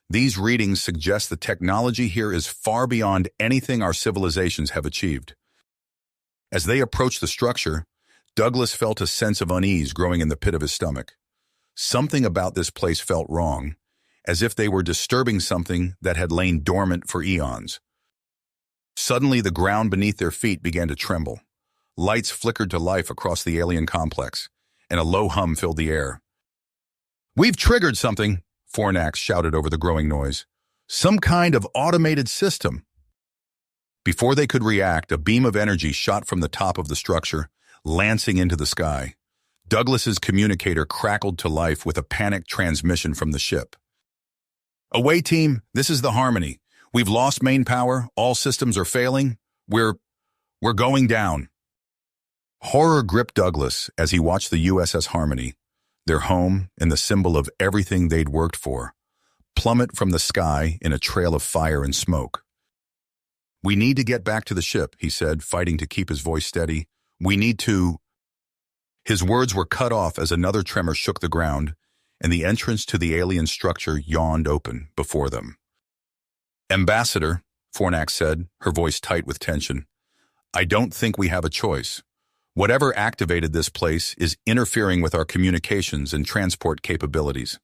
"These readings suggest the technology here is far beyond anything our civilizations have achieved." As they approached the structure, Douglas felt a sense of unease growing in the pit of his stomach. Something about this place felt wrong, as if they were disturbing something that had lain dormant for eons. Suddenly, the ground beneath their feet began to tremble. Lights flickered to life across the alien complex, and a low hum filled the air. "We've triggered something," Fornax shouted over the growing noise. "Some kind of automated system." Before they could react, a beam of energy shot from the top of the structure, lancing into the sky. Douglas's communicator crackled to life with a panicked transmission from the ship. "Away team, this is the Harmony. We've lost main power, all systems are failing. We're going down." Horror gripped Douglas as he watched the USS Harmony, their home and the symbol of everything they'd worked for, plummet from the sky in a trail of fire and smoke. "We need to get back to the ship," he said, fighting to keep his voice steady. "We need to—" His words were cut off as another tremor shook the ground, and the entrance to the alien structure yawned open before them. "Ambassador," Fornax said, her voice tight with tension, "I don't think we have a choice. Whatever activated this place is interfering with our communications and transport capabilities.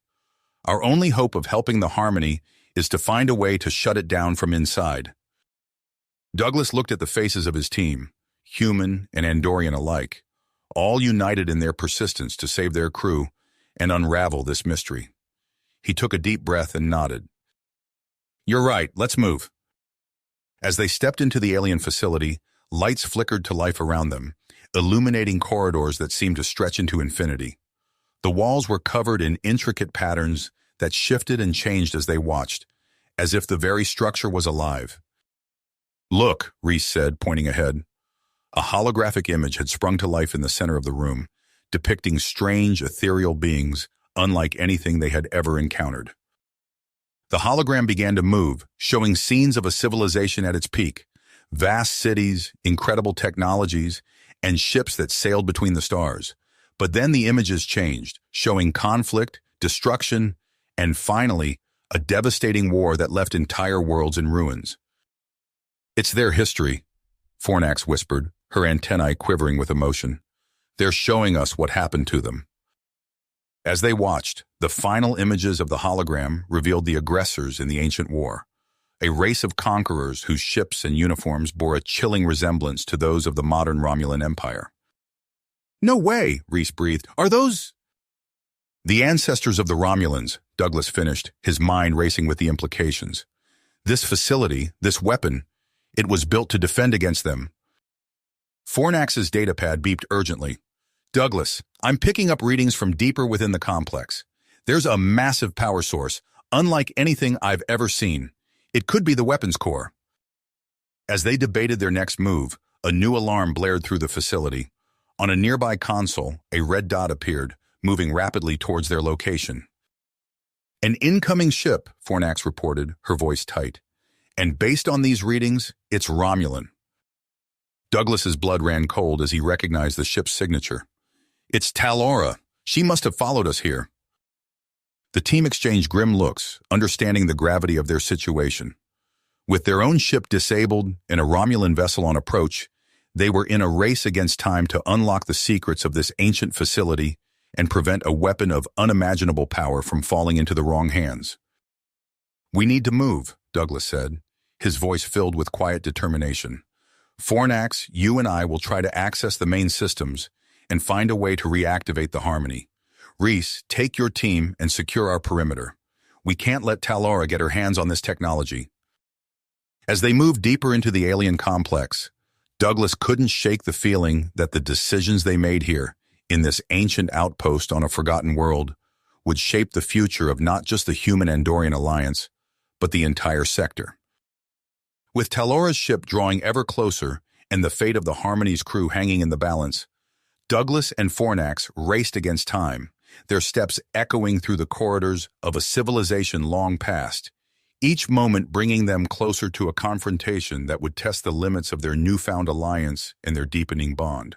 Our only hope of helping the Harmony is to find a way to shut it down from inside." Douglas looked at the faces of his team, human and Andorian alike, all united in their persistence to save their crew and unravel this mystery. He took a deep breath and nodded. "You're right, let's move." As they stepped into the alien facility, lights flickered to life around them, illuminating corridors that seemed to stretch into infinity. The walls were covered in intricate patterns that shifted and changed as they watched, as if the very structure was alive. "Look," Reese said, pointing ahead. A holographic image had sprung to life in the center of the room, depicting strange, ethereal beings unlike anything they had ever encountered. The hologram began to move, showing scenes of a civilization at its peak, vast cities, incredible technologies, and ships that sailed between the stars. But then the images changed, showing conflict, destruction, and finally, a devastating war that left entire worlds in ruins. "It's their history," Fornax whispered, her antennae quivering with emotion. "They're showing us what happened to them." As they watched, the final images of the hologram revealed the aggressors in the ancient war, a race of conquerors whose ships and uniforms bore a chilling resemblance to those of the modern Romulan Empire. "No way," Reese breathed. "Are those—" "The ancestors of the Romulans," Douglas finished, his mind racing with the implications. "This facility, this weapon, it was built to defend against them." Fornax's datapad beeped urgently. "Douglas, I'm picking up readings from deeper within the complex. There's a massive power source, unlike anything I've ever seen. It could be the weapons core." As they debated their next move, a new alarm blared through the facility. On a nearby console, a red dot appeared, moving rapidly towards their location. "An incoming ship," Fornax reported, her voice tight. "And based on these readings, it's Romulan." Douglas's blood ran cold as he recognized the ship's signature. "It's Talora. She must have followed us here." The team exchanged grim looks, understanding the gravity of their situation. With their own ship disabled and a Romulan vessel on approach, they were in a race against time to unlock the secrets of this ancient facility and prevent a weapon of unimaginable power from falling into the wrong hands. "We need to move," Douglas said, his voice filled with quiet determination. "Fornax, you and I will try to access the main systems and find a way to reactivate the Harmony. Reese, take your team and secure our perimeter. We can't let Talora get her hands on this technology." As they moved deeper into the alien complex, Douglas couldn't shake the feeling that the decisions they made here, in this ancient outpost on a forgotten world, would shape the future of not just the human Andorian alliance, but the entire sector. With Talora's ship drawing ever closer and the fate of the Harmony's crew hanging in the balance, Douglas and Fornax raced against time, their steps echoing through the corridors of a civilization long past, each moment bringing them closer to a confrontation that would test the limits of their newfound alliance and their deepening bond.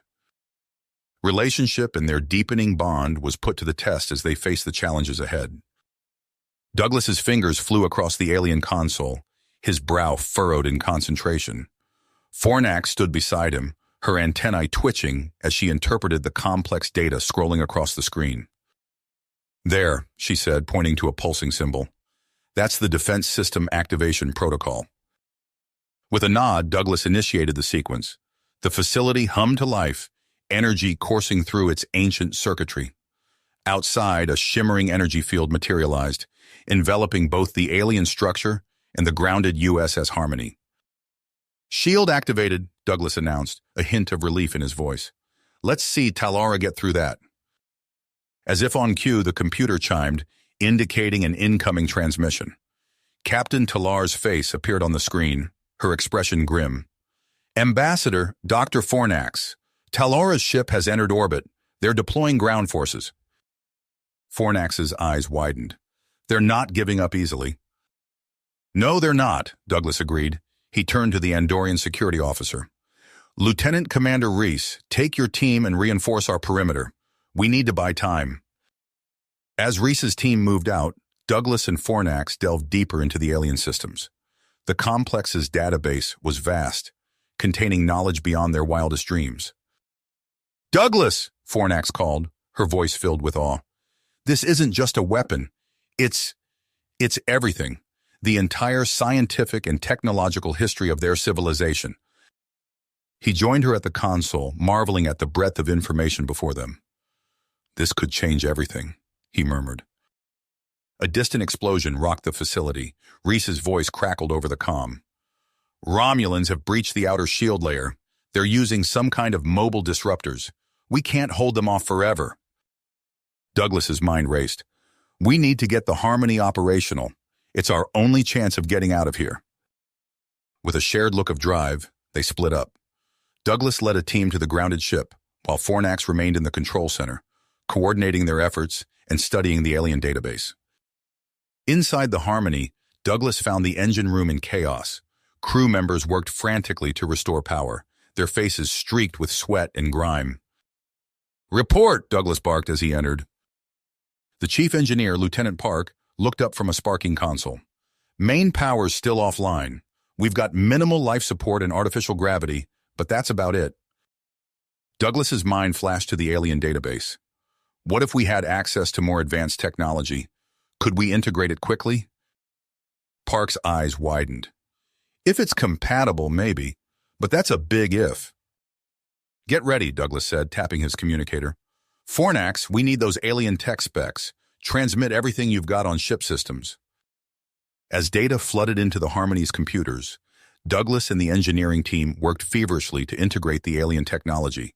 Relationship and their deepening bond was put to the test as they faced the challenges ahead. Douglas's fingers flew across the alien console, his brow furrowed in concentration. Fornax stood beside him, her antennae twitching as she interpreted the complex data scrolling across the screen. "There," she said, pointing to a pulsing symbol. "That's the Defense System Activation Protocol." With a nod, Douglas initiated the sequence. The facility hummed to life, energy coursing through its ancient circuitry. Outside, a shimmering energy field materialized, enveloping both the alien structure and the grounded USS Harmony. "Shield activated," Douglas announced, a hint of relief in his voice. "Let's see Talora get through that." As if on cue, the computer chimed, indicating an incoming transmission. Captain Talar's face appeared on the screen, her expression grim. "Ambassador, Dr. Fornax, Talora's ship has entered orbit. They're deploying ground forces. Fornax's eyes widened. They're not giving up easily. No, they're not, Douglas agreed. He turned to the Andorian security officer. Lieutenant Commander Reese, take your team and reinforce our perimeter. We need to buy time. As Reese's team moved out, Douglas and Fornax delved deeper into the alien systems. The complex's database was vast, containing knowledge beyond their wildest dreams. Douglas, Fornax called, her voice filled with awe. This isn't just a weapon. It's everything. The entire scientific and technological history of their civilization. He joined her at the console, marveling at the breadth of information before them. This could change everything, he murmured. A distant explosion rocked the facility. Reese's voice crackled over the comm. Romulans have breached the outer shield layer. They're using some kind of mobile disruptors. We can't hold them off forever. Douglas's mind raced. We need to get the Harmony operational. It's our only chance of getting out of here. With a shared look of drive, they split up. Douglas led a team to the grounded ship, while Fornax remained in the control center, coordinating their efforts and studying the alien database. Inside the Harmony, Douglas found the engine room in chaos. Crew members worked frantically to restore power, their faces streaked with sweat and grime. Report, Douglas barked as he entered. The chief engineer, Lieutenant Park, looked up from a sparking console. Main power's still offline. We've got minimal life support and artificial gravity, but that's about it. Douglas's mind flashed to the alien database. What if we had access to more advanced technology? Could we integrate it quickly? Park's eyes widened. If it's compatible, maybe, but that's a big if. Get ready, Douglas said, tapping his communicator. Fornax, we need those alien tech specs. Transmit everything you've got on ship systems. As data flooded into the Harmony's computers, Douglas and the engineering team worked feverishly to integrate the alien technology.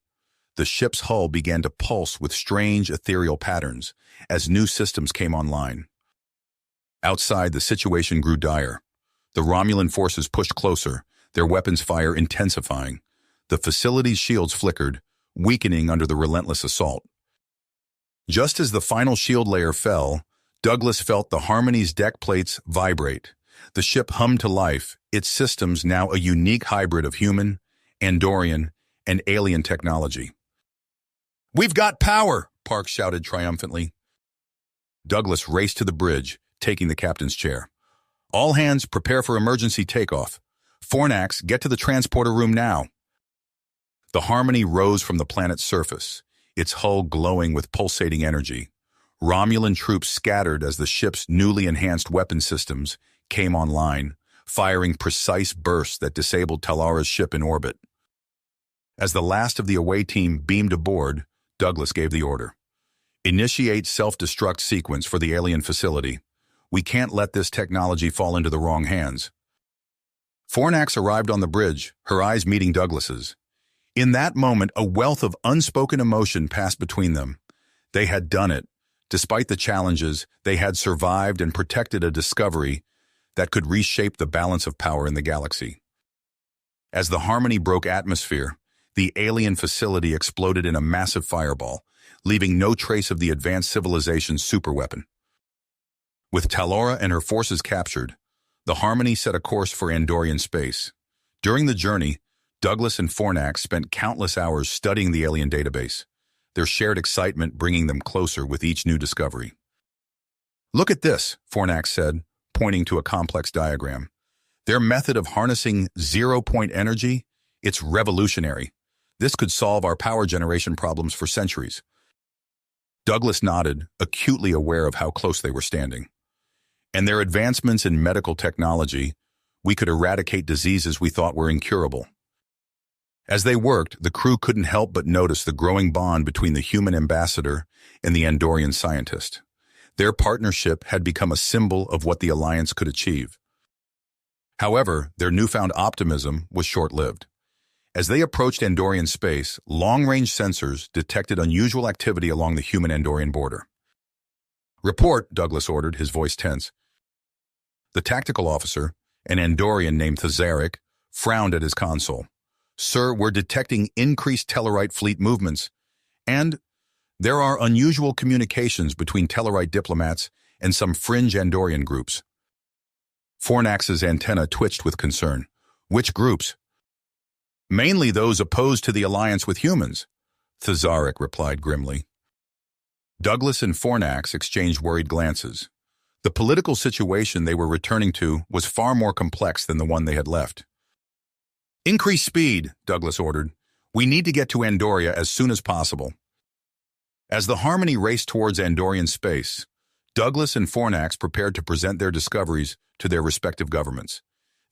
The ship's hull began to pulse with strange ethereal patterns as new systems came online. Outside, the situation grew dire. The Romulan forces pushed closer, their weapons fire intensifying. The facility's shields flickered, weakening under the relentless assault. Just as the final shield layer fell, Douglas felt the Harmony's deck plates vibrate. The ship hummed to life, its systems now a unique hybrid of human, Andorian, and alien technology. We've got power, Park shouted triumphantly. Douglas raced to the bridge, taking the captain's chair. All hands prepare for emergency takeoff. Fornax, get to the transporter room now. The Harmony rose from the planet's surface, its hull glowing with pulsating energy. Romulan troops scattered as the ship's newly enhanced weapon systems came online, firing precise bursts that disabled Talora's ship in orbit. As the last of the away team beamed aboard, Douglas gave the order. Initiate self-destruct sequence for the alien facility. We can't let this technology fall into the wrong hands. Fornax arrived on the bridge, her eyes meeting Douglas's. In that moment, a wealth of unspoken emotion passed between them. They had done it. Despite the challenges, they had survived and protected a discovery that could reshape the balance of power in the galaxy. As the Harmony broke atmosphere, the alien facility exploded in a massive fireball, leaving no trace of the advanced civilization's superweapon. With Talora and her forces captured, the Harmony set a course for Andorian space. During the journey, Douglas and Fornax spent countless hours studying the alien database, their shared excitement bringing them closer with each new discovery. Look at this, Fornax said, pointing to a complex diagram. Their method of harnessing zero-point energy, it's revolutionary. This could solve our power generation problems for centuries. Douglas nodded, acutely aware of how close they were standing. And their advancements in medical technology, we could eradicate diseases we thought were incurable. As they worked, the crew couldn't help but notice the growing bond between the human ambassador and the Andorian scientist. Their partnership had become a symbol of what the alliance could achieve. However, their newfound optimism was short-lived. As they approached Andorian space, long-range sensors detected unusual activity along the human-Andorian border. Report, Douglas ordered, his voice tense. The tactical officer, an Andorian named Thazaric, frowned at his console. Sir, we're detecting increased Tellarite fleet movements, and there are unusual communications between Tellarite diplomats and some fringe Andorian groups. Fornax's antenna twitched with concern. Which groups? Mainly those opposed to the alliance with humans, Thazarek replied grimly. Douglas and Fornax exchanged worried glances. The political situation they were returning to was far more complex than the one they had left. Increase speed, Douglas ordered. We need to get to Andoria as soon as possible. As the Harmony raced towards Andorian space, Douglas and Fornax prepared to present their discoveries to their respective governments.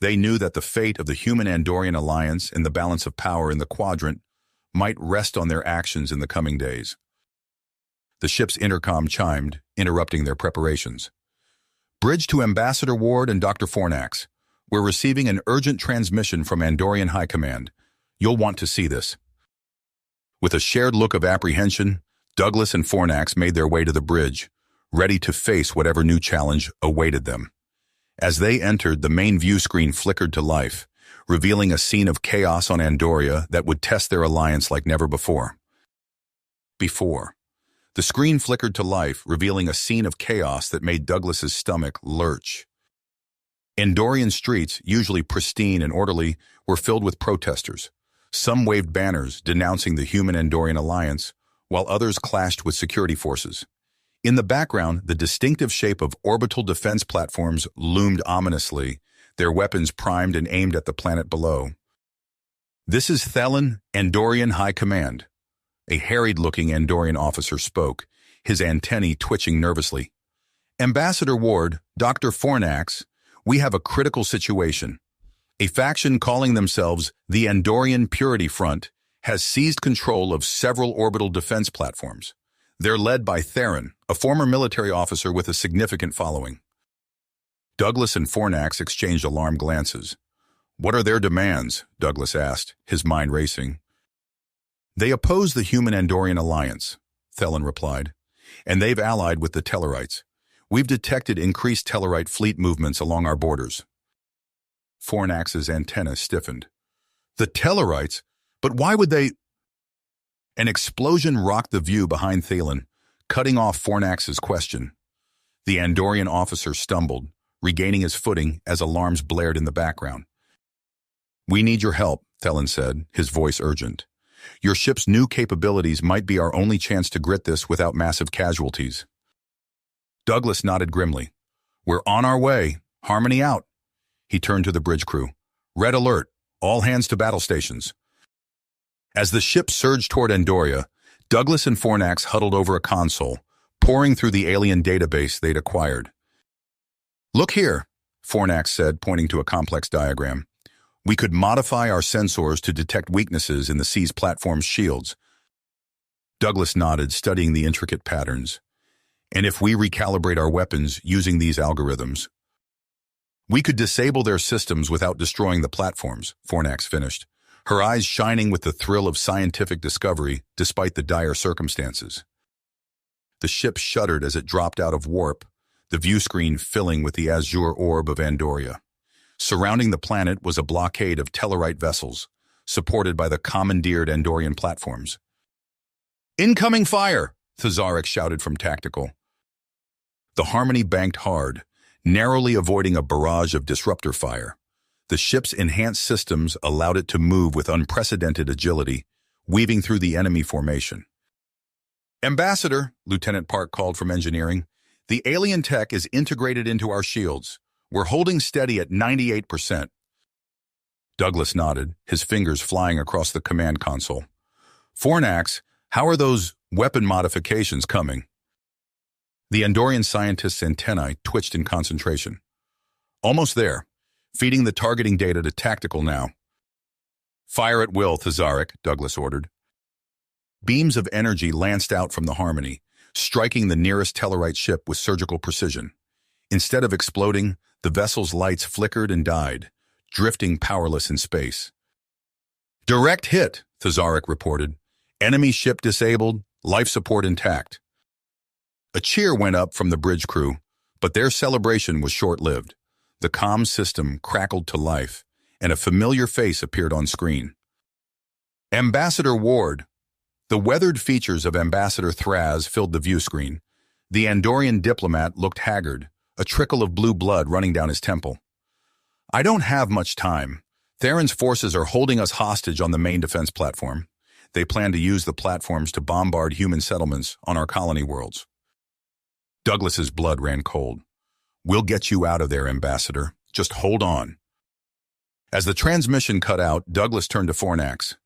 They knew that the fate of the human-Andorian alliance and the balance of power in the quadrant might rest on their actions in the coming days. The ship's intercom chimed, interrupting their preparations. Bridge to Ambassador Ward and Dr. Fornax. We're receiving an urgent transmission from Andorian High Command. You'll want to see this. With a shared look of apprehension, Douglas and Fornax made their way to the bridge, ready to face whatever new challenge awaited them. As they entered, the main view screen flickered to life, revealing a scene of chaos on Andoria that would test their alliance like never before. The screen flickered to life, revealing a scene of chaos that made Douglas's stomach lurch. Andorian streets, usually pristine and orderly, were filled with protesters. Some waved banners denouncing the human-Andorian alliance, while others clashed with security forces. In the background, the distinctive shape of orbital defense platforms loomed ominously, their weapons primed and aimed at the planet below. This is Thelon, Andorian High Command. A harried-looking Andorian officer spoke, his antennae twitching nervously. Ambassador Ward, Dr. Fornax, we have a critical situation. A faction calling themselves the Andorian Purity Front has seized control of several orbital defense platforms. They're led by Theron, a former military officer with a significant following. Douglas and Fornax exchanged alarmed glances. What are their demands? Douglas asked, his mind racing. They oppose the human-Andorian alliance, Thelon replied, and they've allied with the Tellarites. We've detected increased Tellarite fleet movements along our borders. Fornax's antenna stiffened. The Tellarites? But why would they? An explosion rocked the view behind Thelon, cutting off Fornax's question. The Andorian officer stumbled, regaining his footing as alarms blared in the background. We need your help, Thelon said, his voice urgent. Your ship's new capabilities might be our only chance to grit this without massive casualties. Douglas nodded grimly. We're on our way. Harmony out. He turned to the bridge crew. Red alert. All hands to battle stations. As the ship surged toward Andoria, Douglas and Fornax huddled over a console, pouring through the alien database they'd acquired. Look here, Fornax said, pointing to a complex diagram. We could modify our sensors to detect weaknesses in the Sea's platform's shields. Douglas nodded, studying the intricate patterns. And if we recalibrate our weapons using these algorithms, we could disable their systems without destroying the platforms, Fornax finished, her eyes shining with the thrill of scientific discovery despite the dire circumstances. The ship shuddered as it dropped out of warp, the view screen filling with the azure orb of Andoria. Surrounding the planet was a blockade of Tellarite vessels, supported by the commandeered Andorian platforms. Incoming fire! Thazarek shouted from tactical. The Harmony banked hard, narrowly avoiding a barrage of disruptor fire. The ship's enhanced systems allowed it to move with unprecedented agility, weaving through the enemy formation. Ambassador, Lieutenant Park called from engineering, the alien tech is integrated into our shields. We're holding steady at 98%. Douglas nodded, his fingers flying across the command console. Fornax, how are those weapon modifications coming? The Andorian scientist's antennae twitched in concentration. Almost there, feeding the targeting data to tactical now. Fire at will, Thazarek, Douglas ordered. Beams of energy lanced out from the Harmony, striking the nearest Tellarite ship with surgical precision. Instead of exploding, the vessel's lights flickered and died, drifting powerless in space. Direct hit, Thazarek reported. Enemy ship disabled, life support intact. A cheer went up from the bridge crew, but their celebration was short-lived. The comm system crackled to life, and a familiar face appeared on screen. Ambassador Ward. The weathered features of Ambassador Thraz filled the view screen. The Andorian diplomat looked haggard, a trickle of blue blood running down his temple. I don't have much time. Theron's forces are holding us hostage on the main defense platform. They plan to use the platforms to bombard human settlements on our colony worlds. Douglas's blood ran cold. We'll get you out of there, Ambassador. Just hold on. As the transmission cut out, Douglas turned to Fornax.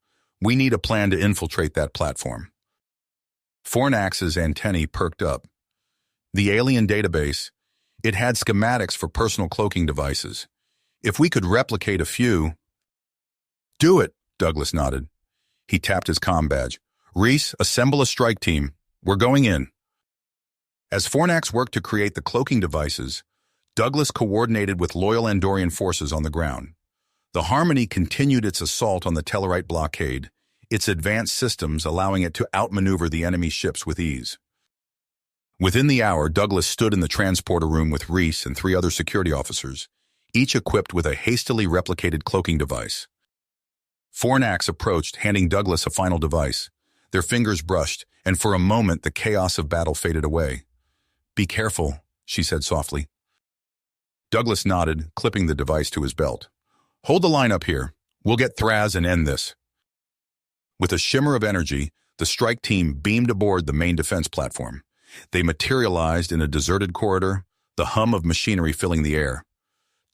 We need a plan to infiltrate that platform. Fornax's antennae perked up. The alien database, it had schematics for personal cloaking devices. If we could replicate a few... Do it, Douglas nodded. He tapped his comm badge. Reese, assemble a strike team. We're going in. As Fornax worked to create the cloaking devices, Douglas coordinated with loyal Andorian forces on the ground. The Harmony continued its assault on the Tellarite blockade, its advanced systems allowing it to outmaneuver the enemy ships with ease. Within the hour, Douglas stood in the transporter room with Reese and 3 other security officers, each equipped with a hastily replicated cloaking device. Fornax approached, handing Douglas a final device. Their fingers brushed, and for a moment the chaos of battle faded away. Be careful, she said softly. Douglas nodded, clipping the device to his belt. Hold the line up here. We'll get Thraz and end this. With a shimmer of energy, the strike team beamed aboard the main defense platform. They materialized in a deserted corridor, the hum of machinery filling the air.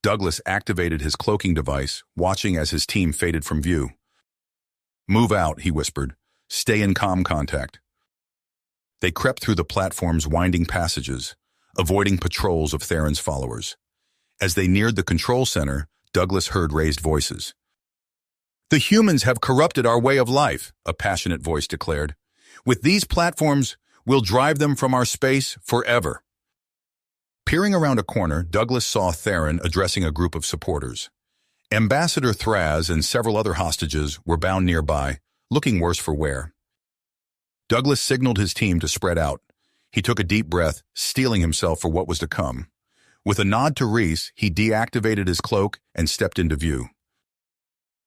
Douglas activated his cloaking device, watching as his team faded from view. Move out, he whispered. Stay in comm contact. They crept through the platform's winding passages, avoiding patrols of Theron's followers. As they neared the control center, Douglas heard raised voices. The humans have corrupted our way of life, a passionate voice declared. With these platforms, we'll drive them from our space forever. Peering around a corner, Douglas saw Theron addressing a group of supporters. Ambassador Thraz and several other hostages were bound nearby, looking worse for wear. Douglas signaled his team to spread out. He took a deep breath, steeling himself for what was to come. With a nod to Reese, he deactivated his cloak and stepped into view.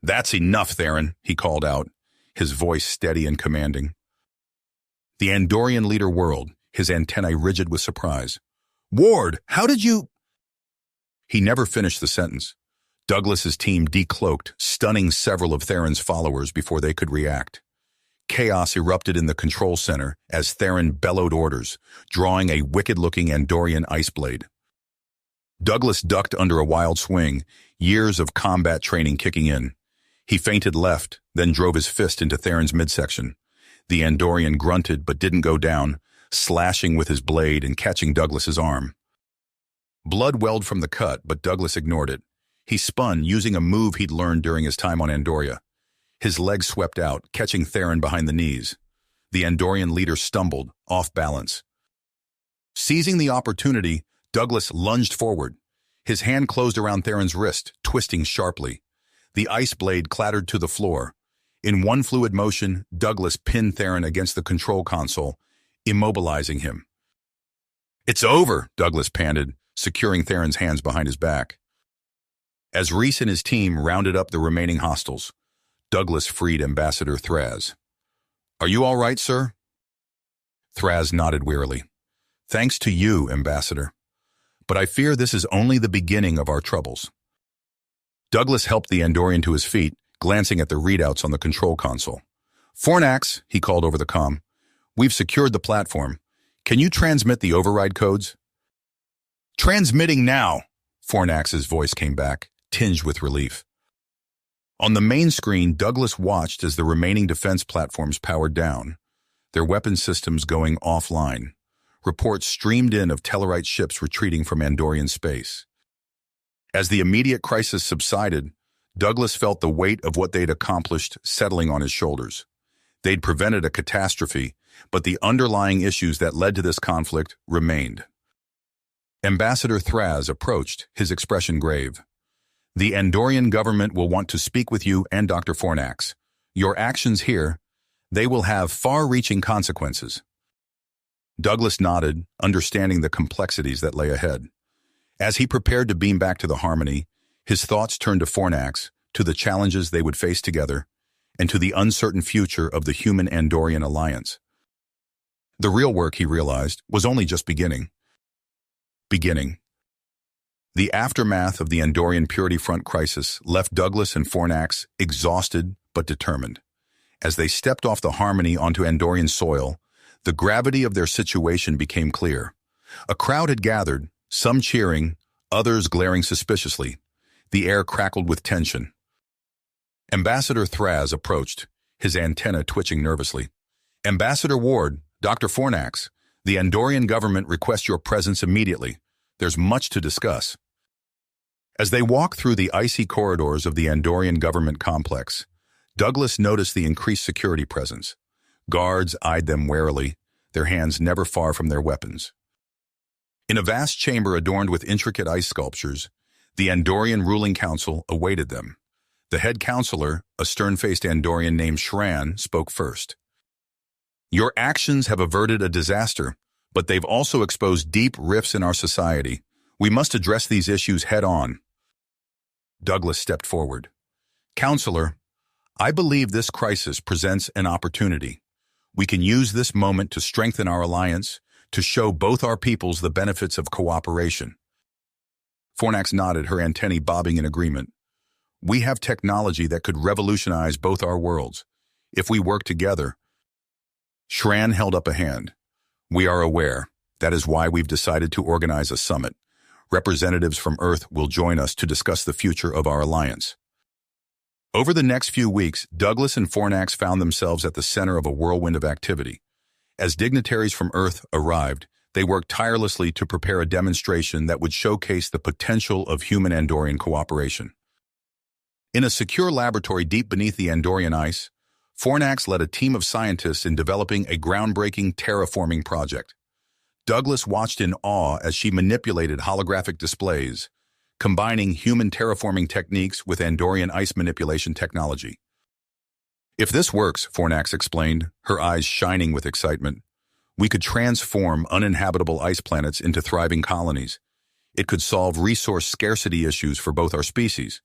That's enough, Theron, he called out, his voice steady and commanding. The Andorian leader whirled, his antennae rigid with surprise. Ward, how did you... He never finished the sentence. Douglas's team decloaked, stunning several of Theron's followers before they could react. Chaos erupted in the control center as Theron bellowed orders, drawing a wicked-looking Andorian ice blade. Douglas ducked under a wild swing, years of combat training kicking in. He feinted left, then drove his fist into Theron's midsection. The Andorian grunted but didn't go down, slashing with his blade and catching Douglas's arm. Blood welled from the cut, but Douglas ignored it. He spun, using a move he'd learned during his time on Andoria. His legs swept out, catching Theron behind the knees. The Andorian leader stumbled, off balance. Seizing the opportunity, Douglas lunged forward. His hand closed around Theron's wrist, twisting sharply. The ice blade clattered to the floor. In one fluid motion, Douglas pinned Theron against the control console, immobilizing him. It's over, Douglas panted, securing Theron's hands behind his back. As Reese and his team rounded up the remaining hostiles, Douglas freed Ambassador Thraz. Are you all right, sir? Thraz nodded wearily. Thanks to you, Ambassador. But I fear this is only the beginning of our troubles. Douglas helped the Andorian to his feet, glancing at the readouts on the control console. Fornax, he called over the comm. We've secured the platform. Can you transmit the override codes? Transmitting now, Fornax's voice came back, tinged with relief. On the main screen, Douglas watched as the remaining defense platforms powered down, their weapon systems going offline. Reports streamed in of Tellarite ships retreating from Andorian space. As the immediate crisis subsided, Douglas felt the weight of what they'd accomplished settling on his shoulders. They'd prevented a catastrophe, but the underlying issues that led to this conflict remained. Ambassador Thraz approached, his expression grave. The Andorian government will want to speak with you and Dr. Fornax. Your actions here, they will have far-reaching consequences. Douglas nodded, understanding the complexities that lay ahead. As he prepared to beam back to the Harmony, his thoughts turned to Fornax, to the challenges they would face together, and to the uncertain future of the human-Andorian alliance. The real work, he realized, was only just beginning. The aftermath of the Andorian Purity Front crisis left Douglas and Fornax exhausted but determined. As they stepped off the Harmony onto Andorian soil, the gravity of their situation became clear. A crowd had gathered, some cheering, others glaring suspiciously. The air crackled with tension. Ambassador Thraz approached, his antenna twitching nervously. "Ambassador Ward, Dr. Fornax, the Andorian government requests your presence immediately. There's much to discuss." As they walked through the icy corridors of the Andorian government complex, Douglas noticed the increased security presence. Guards eyed them warily, their hands never far from their weapons. In a vast chamber adorned with intricate ice sculptures, the Andorian ruling council awaited them. The head counselor, a stern-faced Andorian named Shran, spoke first. "Your actions have averted a disaster, but they've also exposed deep rifts in our society. We must address these issues head-on." Douglas stepped forward. "Counselor, I believe this crisis presents an opportunity. We can use this moment to strengthen our alliance, to show both our peoples the benefits of cooperation." Fornax nodded, her antennae bobbing in agreement. "We have technology that could revolutionize both our worlds. If we work together." Shran held up a hand. "We are aware. That is why we've decided to organize a summit. Representatives from Earth will join us to discuss the future of our alliance." Over the next few weeks, Douglas and Fornax found themselves at the center of a whirlwind of activity. As dignitaries from Earth arrived, they worked tirelessly to prepare a demonstration that would showcase the potential of human-Andorian cooperation. In a secure laboratory deep beneath the Andorian ice, Fornax led a team of scientists in developing a groundbreaking terraforming project. Douglas watched in awe as she manipulated holographic displays, combining human terraforming techniques with Andorian ice manipulation technology. "If this works," Fornax explained, her eyes shining with excitement, "we could transform uninhabitable ice planets into thriving colonies. It could solve resource scarcity issues for both our species."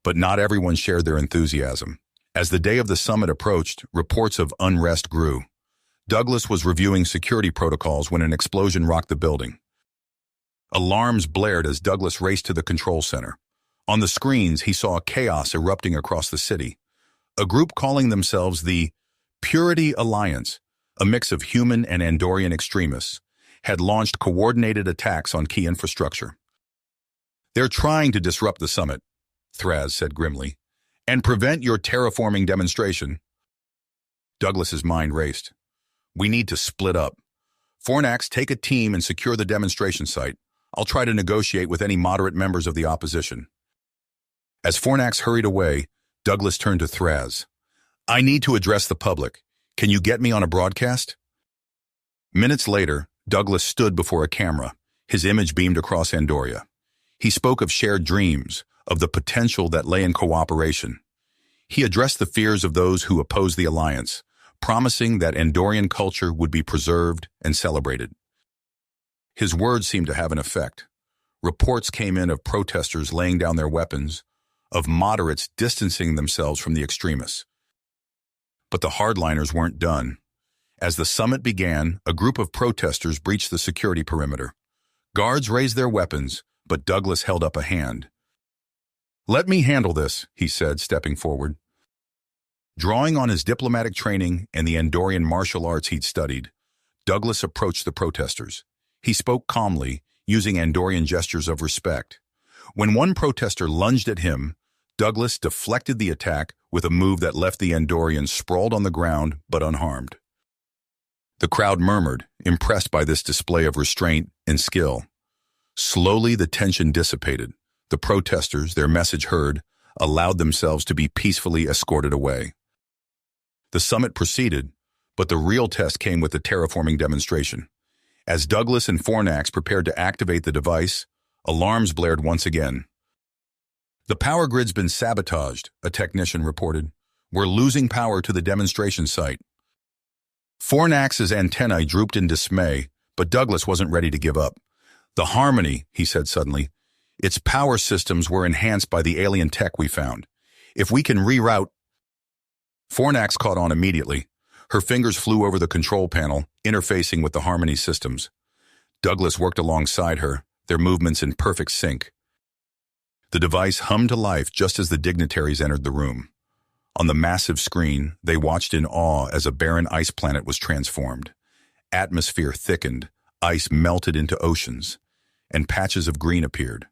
But not everyone shared their enthusiasm. As the day of the summit approached, reports of unrest grew. Douglas was reviewing security protocols when an explosion rocked the building. Alarms blared as Douglas raced to the control center. On the screens, he saw chaos erupting across the city. A group calling themselves the Purity Alliance, a mix of human and Andorian extremists, had launched coordinated attacks on key infrastructure. "They're trying to disrupt the summit," Thraz said grimly, "and prevent your terraforming demonstration." Douglas's mind raced. "We need to split up. Fornax, take a team and secure the demonstration site. I'll try to negotiate with any moderate members of the opposition." As Fornax hurried away, Douglas turned to Thraz. "I need to address the public. Can you get me on a broadcast?" Minutes later, Douglas stood before a camera, his image beamed across Andoria. He spoke of shared dreams, of the potential that lay in cooperation. He addressed the fears of those who opposed the alliance, promising that Andorian culture would be preserved and celebrated. His words seemed to have an effect. Reports came in of protesters laying down their weapons, of moderates distancing themselves from the extremists. But the hardliners weren't done. As the summit began, a group of protesters breached the security perimeter. Guards raised their weapons, but Douglas held up a hand. "Let me handle this," he said, stepping forward. Drawing on his diplomatic training and the Andorian martial arts he'd studied, Douglas approached the protesters. He spoke calmly, using Andorian gestures of respect. When one protester lunged at him, Douglas deflected the attack with a move that left the Andorian sprawled on the ground but unharmed. The crowd murmured, impressed by this display of restraint and skill. Slowly the tension dissipated. The protesters, their message heard, allowed themselves to be peacefully escorted away. The summit proceeded, but the real test came with the terraforming demonstration. As Douglas and Fornax prepared to activate the device, alarms blared once again. "The power grid's been sabotaged," a technician reported. "We're losing power to the demonstration site." Fornax's antennae drooped in dismay, but Douglas wasn't ready to give up. "The Harmony," he said suddenly, "its power systems were enhanced by the alien tech we found. If we can reroute..." Fornax caught on immediately. Her fingers flew over the control panel, interfacing with the Harmony systems. Douglas worked alongside her, their movements in perfect sync. The device hummed to life just as the dignitaries entered the room. On the massive screen, they watched in awe as a barren ice planet was transformed. Atmosphere thickened, ice melted into oceans, and patches of green appeared.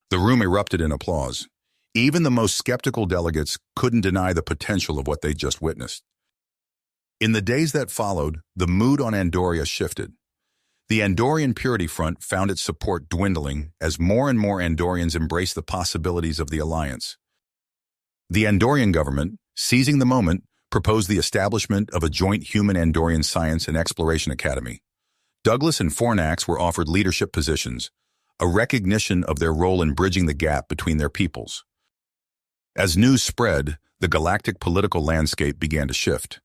The room erupted in applause. Even the most skeptical delegates couldn't deny the potential of what they'd just witnessed. In the days that followed, the mood on Andoria shifted. The Andorian Purity Front found its support dwindling as more and more Andorians embraced the possibilities of the alliance. The Andorian government, seizing the moment, proposed the establishment of a joint human Andorian science and exploration academy. Douglas and Fornax were offered leadership positions, a recognition of their role in bridging the gap between their peoples. As news spread, the galactic political landscape began to shift.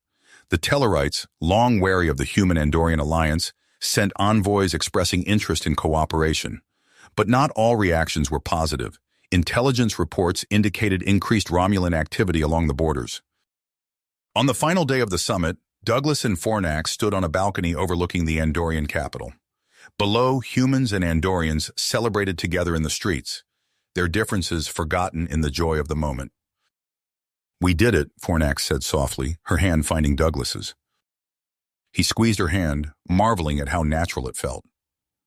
The Tellarites, long wary of the human-Andorian alliance, sent envoys expressing interest in cooperation. But not all reactions were positive. Intelligence reports indicated increased Romulan activity along the borders. On the final day of the summit, Douglas and Fornax stood on a balcony overlooking the Andorian capital. Below, humans and Andorians celebrated together in the streets, their differences forgotten in the joy of the moment. "We did it," Fornax said softly, her hand finding Douglas's. He squeezed her hand, marveling at how natural it felt.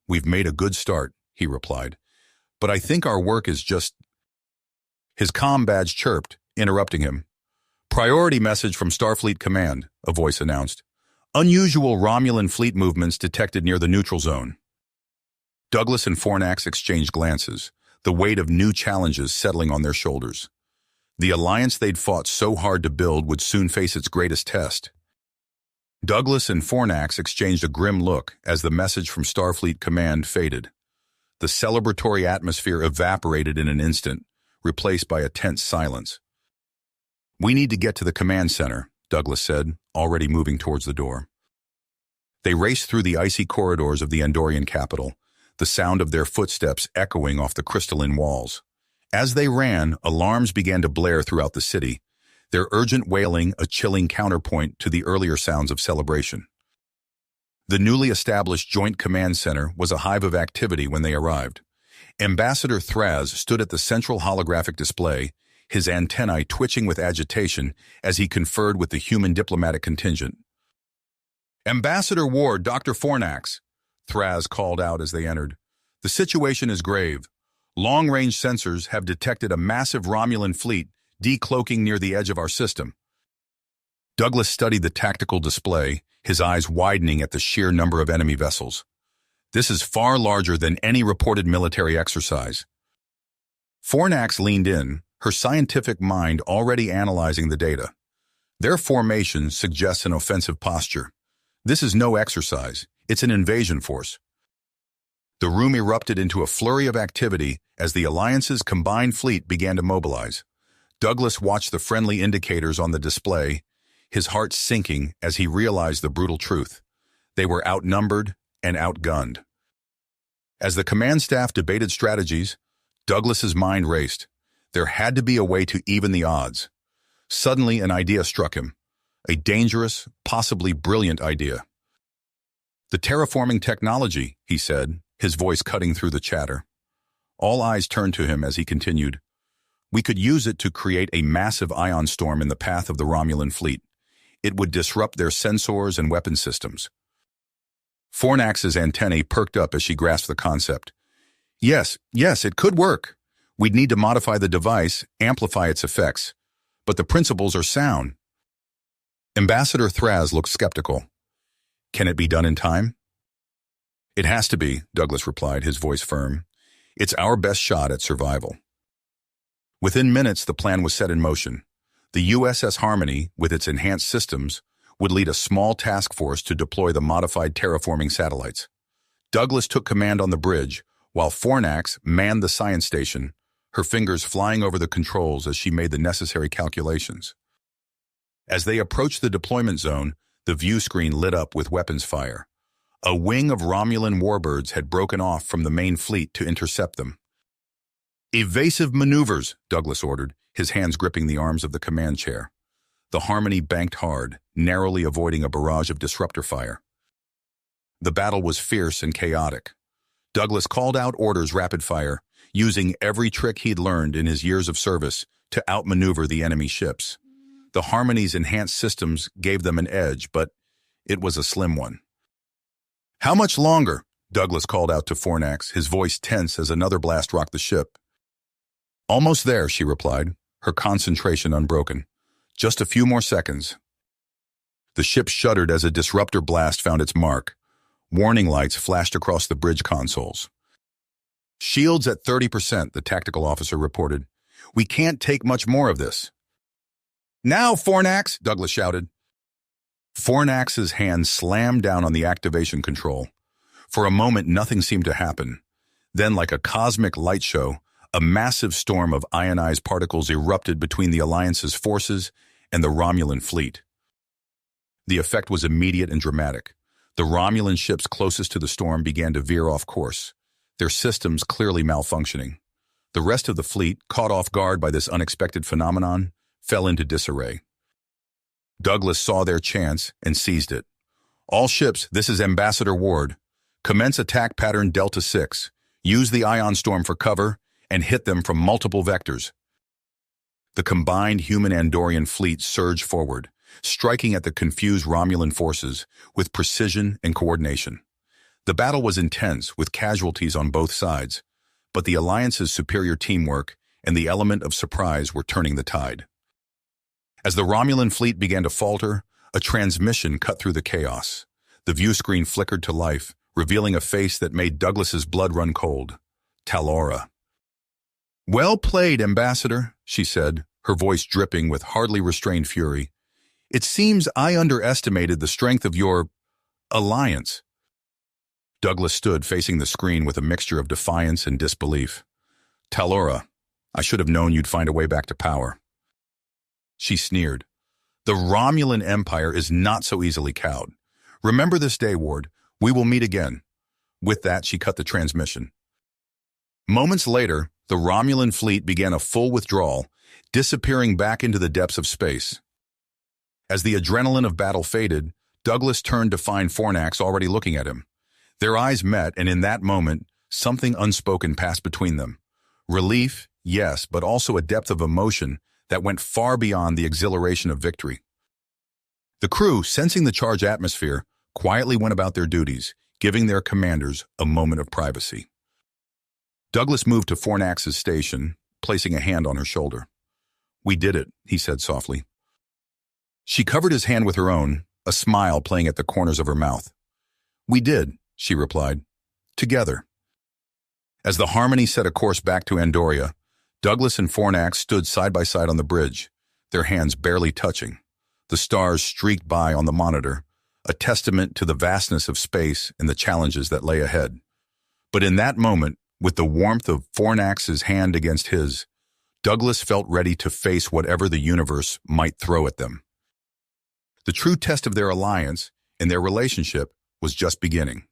"We've made a good start," he replied. "But I think our work is just—" His comm badge chirped, interrupting him. "Priority message from Starfleet Command," a voice announced. "Unusual Romulan fleet movements detected near the neutral zone." Douglas and Fornax exchanged glances, the weight of new challenges settling on their shoulders. The alliance they'd fought so hard to build would soon face its greatest test. Douglas and Fornax exchanged a grim look as the message from Starfleet Command faded. The celebratory atmosphere evaporated in an instant, replaced by a tense silence. "We need to get to the command center," Douglas said, already moving towards the door. They raced through the icy corridors of the Andorian capital, the sound of their footsteps echoing off the crystalline walls. As they ran, alarms began to blare throughout the city, their urgent wailing a chilling counterpoint to the earlier sounds of celebration. The newly established Joint Command Center was a hive of activity when they arrived. Ambassador Thraz stood at the central holographic display, his antennae twitching with agitation as he conferred with the human diplomatic contingent. "Ambassador Ward, Dr. Fornax," Thraz called out as they entered. "The situation is grave. Long-range sensors have detected a massive Romulan fleet decloaking near the edge of our system." Douglas studied the tactical display, his eyes widening at the sheer number of enemy vessels. "This is far larger than any reported military exercise." Fornax leaned in, her scientific mind already analyzing the data. "Their formation suggests an offensive posture. This is no exercise, it's an invasion force." The room erupted into a flurry of activity as the Alliance's combined fleet began to mobilize. Douglas watched the friendly indicators on the display, his heart sinking as he realized the brutal truth. They were outnumbered and outgunned. As the command staff debated strategies, Douglas's mind raced. There had to be a way to even the odds. Suddenly, an idea struck him. A dangerous, possibly brilliant idea. "The terraforming technology," he said, his voice cutting through the chatter. All eyes turned to him as he continued. "We could use it to create a massive ion storm in the path of the Romulan fleet. It would disrupt their sensors and weapon systems." Fornax's antennae perked up as she grasped the concept. Yes, it could work. We'd need to modify the device, amplify its effects. But the principles are sound." Ambassador Thraz looked skeptical. "Can it be done in time?" "It has to be," Douglas replied, his voice firm. "It's our best shot at survival." Within minutes, the plan was set in motion. The USS Harmony, with its enhanced systems, would lead a small task force to deploy the modified terraforming satellites. Douglas took command on the bridge, while Fornax manned the science station, her fingers flying over the controls as she made the necessary calculations. As they approached the deployment zone, the view screen lit up with weapons fire. A wing of Romulan warbirds had broken off from the main fleet to intercept them. "Evasive maneuvers," Douglas ordered, his hands gripping the arms of the command chair. The Harmony banked hard, narrowly avoiding a barrage of disruptor fire. The battle was fierce and chaotic. Douglas called out orders rapid fire, using every trick he'd learned in his years of service to outmaneuver the enemy ships. The Harmony's enhanced systems gave them an edge, but it was a slim one. "How much longer?" Douglas called out to Fornax, his voice tense as another blast rocked the ship. "Almost there," she replied, her concentration unbroken. "Just a few more seconds." The ship shuddered as a disruptor blast found its mark. Warning lights flashed across the bridge consoles. "Shields at 30%, the tactical officer reported. "We can't take much more of this." "Now, Fornax!" Douglas shouted. Fornax's hand slammed down on the activation control. For a moment, nothing seemed to happen. Then, like a cosmic light show, a massive storm of ionized particles erupted between the Alliance's forces and the Romulan fleet. The effect was immediate and dramatic. The Romulan ships closest to the storm began to veer off course, their systems clearly malfunctioning. The rest of the fleet, caught off guard by this unexpected phenomenon, fell into disarray. Douglas saw their chance and seized it. "All ships, this is Ambassador Ward. Commence attack pattern Delta 6. Use the ion storm for cover and hit them from multiple vectors." The combined human-Andorian fleet surged forward, striking at the confused Romulan forces with precision and coordination. The battle was intense, with casualties on both sides, but the Alliance's superior teamwork and the element of surprise were turning the tide. As the Romulan fleet began to falter, a transmission cut through the chaos. The view screen flickered to life, revealing a face that made Douglas's blood run cold. Talora. "Well played, Ambassador," she said, her voice dripping with hardly restrained fury. "It seems I underestimated the strength of your alliance." Douglas stood facing the screen with a mixture of defiance and disbelief. "Talora, I should have known you'd find a way back to power." She sneered. "The Romulan Empire is not so easily cowed. Remember this day, Ward. We will meet again." With that, she cut the transmission. Moments later, the Romulan fleet began a full withdrawal, disappearing back into the depths of space. As the adrenaline of battle faded, Douglas turned to find Fornax already looking at him. Their eyes met, and in that moment, something unspoken passed between them. Relief, yes, but also a depth of emotion that went far beyond the exhilaration of victory. The crew, sensing the charged atmosphere, quietly went about their duties, giving their commanders a moment of privacy. Douglas moved to Fornax's station, placing a hand on her shoulder. "We did it," he said softly. She covered his hand with her own, a smile playing at the corners of her mouth. "We did," she replied. "Together." As the Harmony set a course back to Andoria, Douglas and Fornax stood side by side on the bridge, their hands barely touching. The stars streaked by on the monitor, a testament to the vastness of space and the challenges that lay ahead. But in that moment, with the warmth of Fornax's hand against his, Douglas felt ready to face whatever the universe might throw at them. The true test of their alliance and their relationship was just beginning.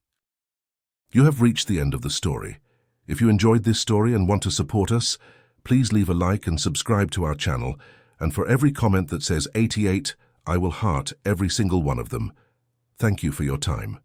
You have reached the end of the story. If you enjoyed this story and want to support us, please leave a like and subscribe to our channel, and for every comment that says 88, I will heart every single one of them. Thank you for your time.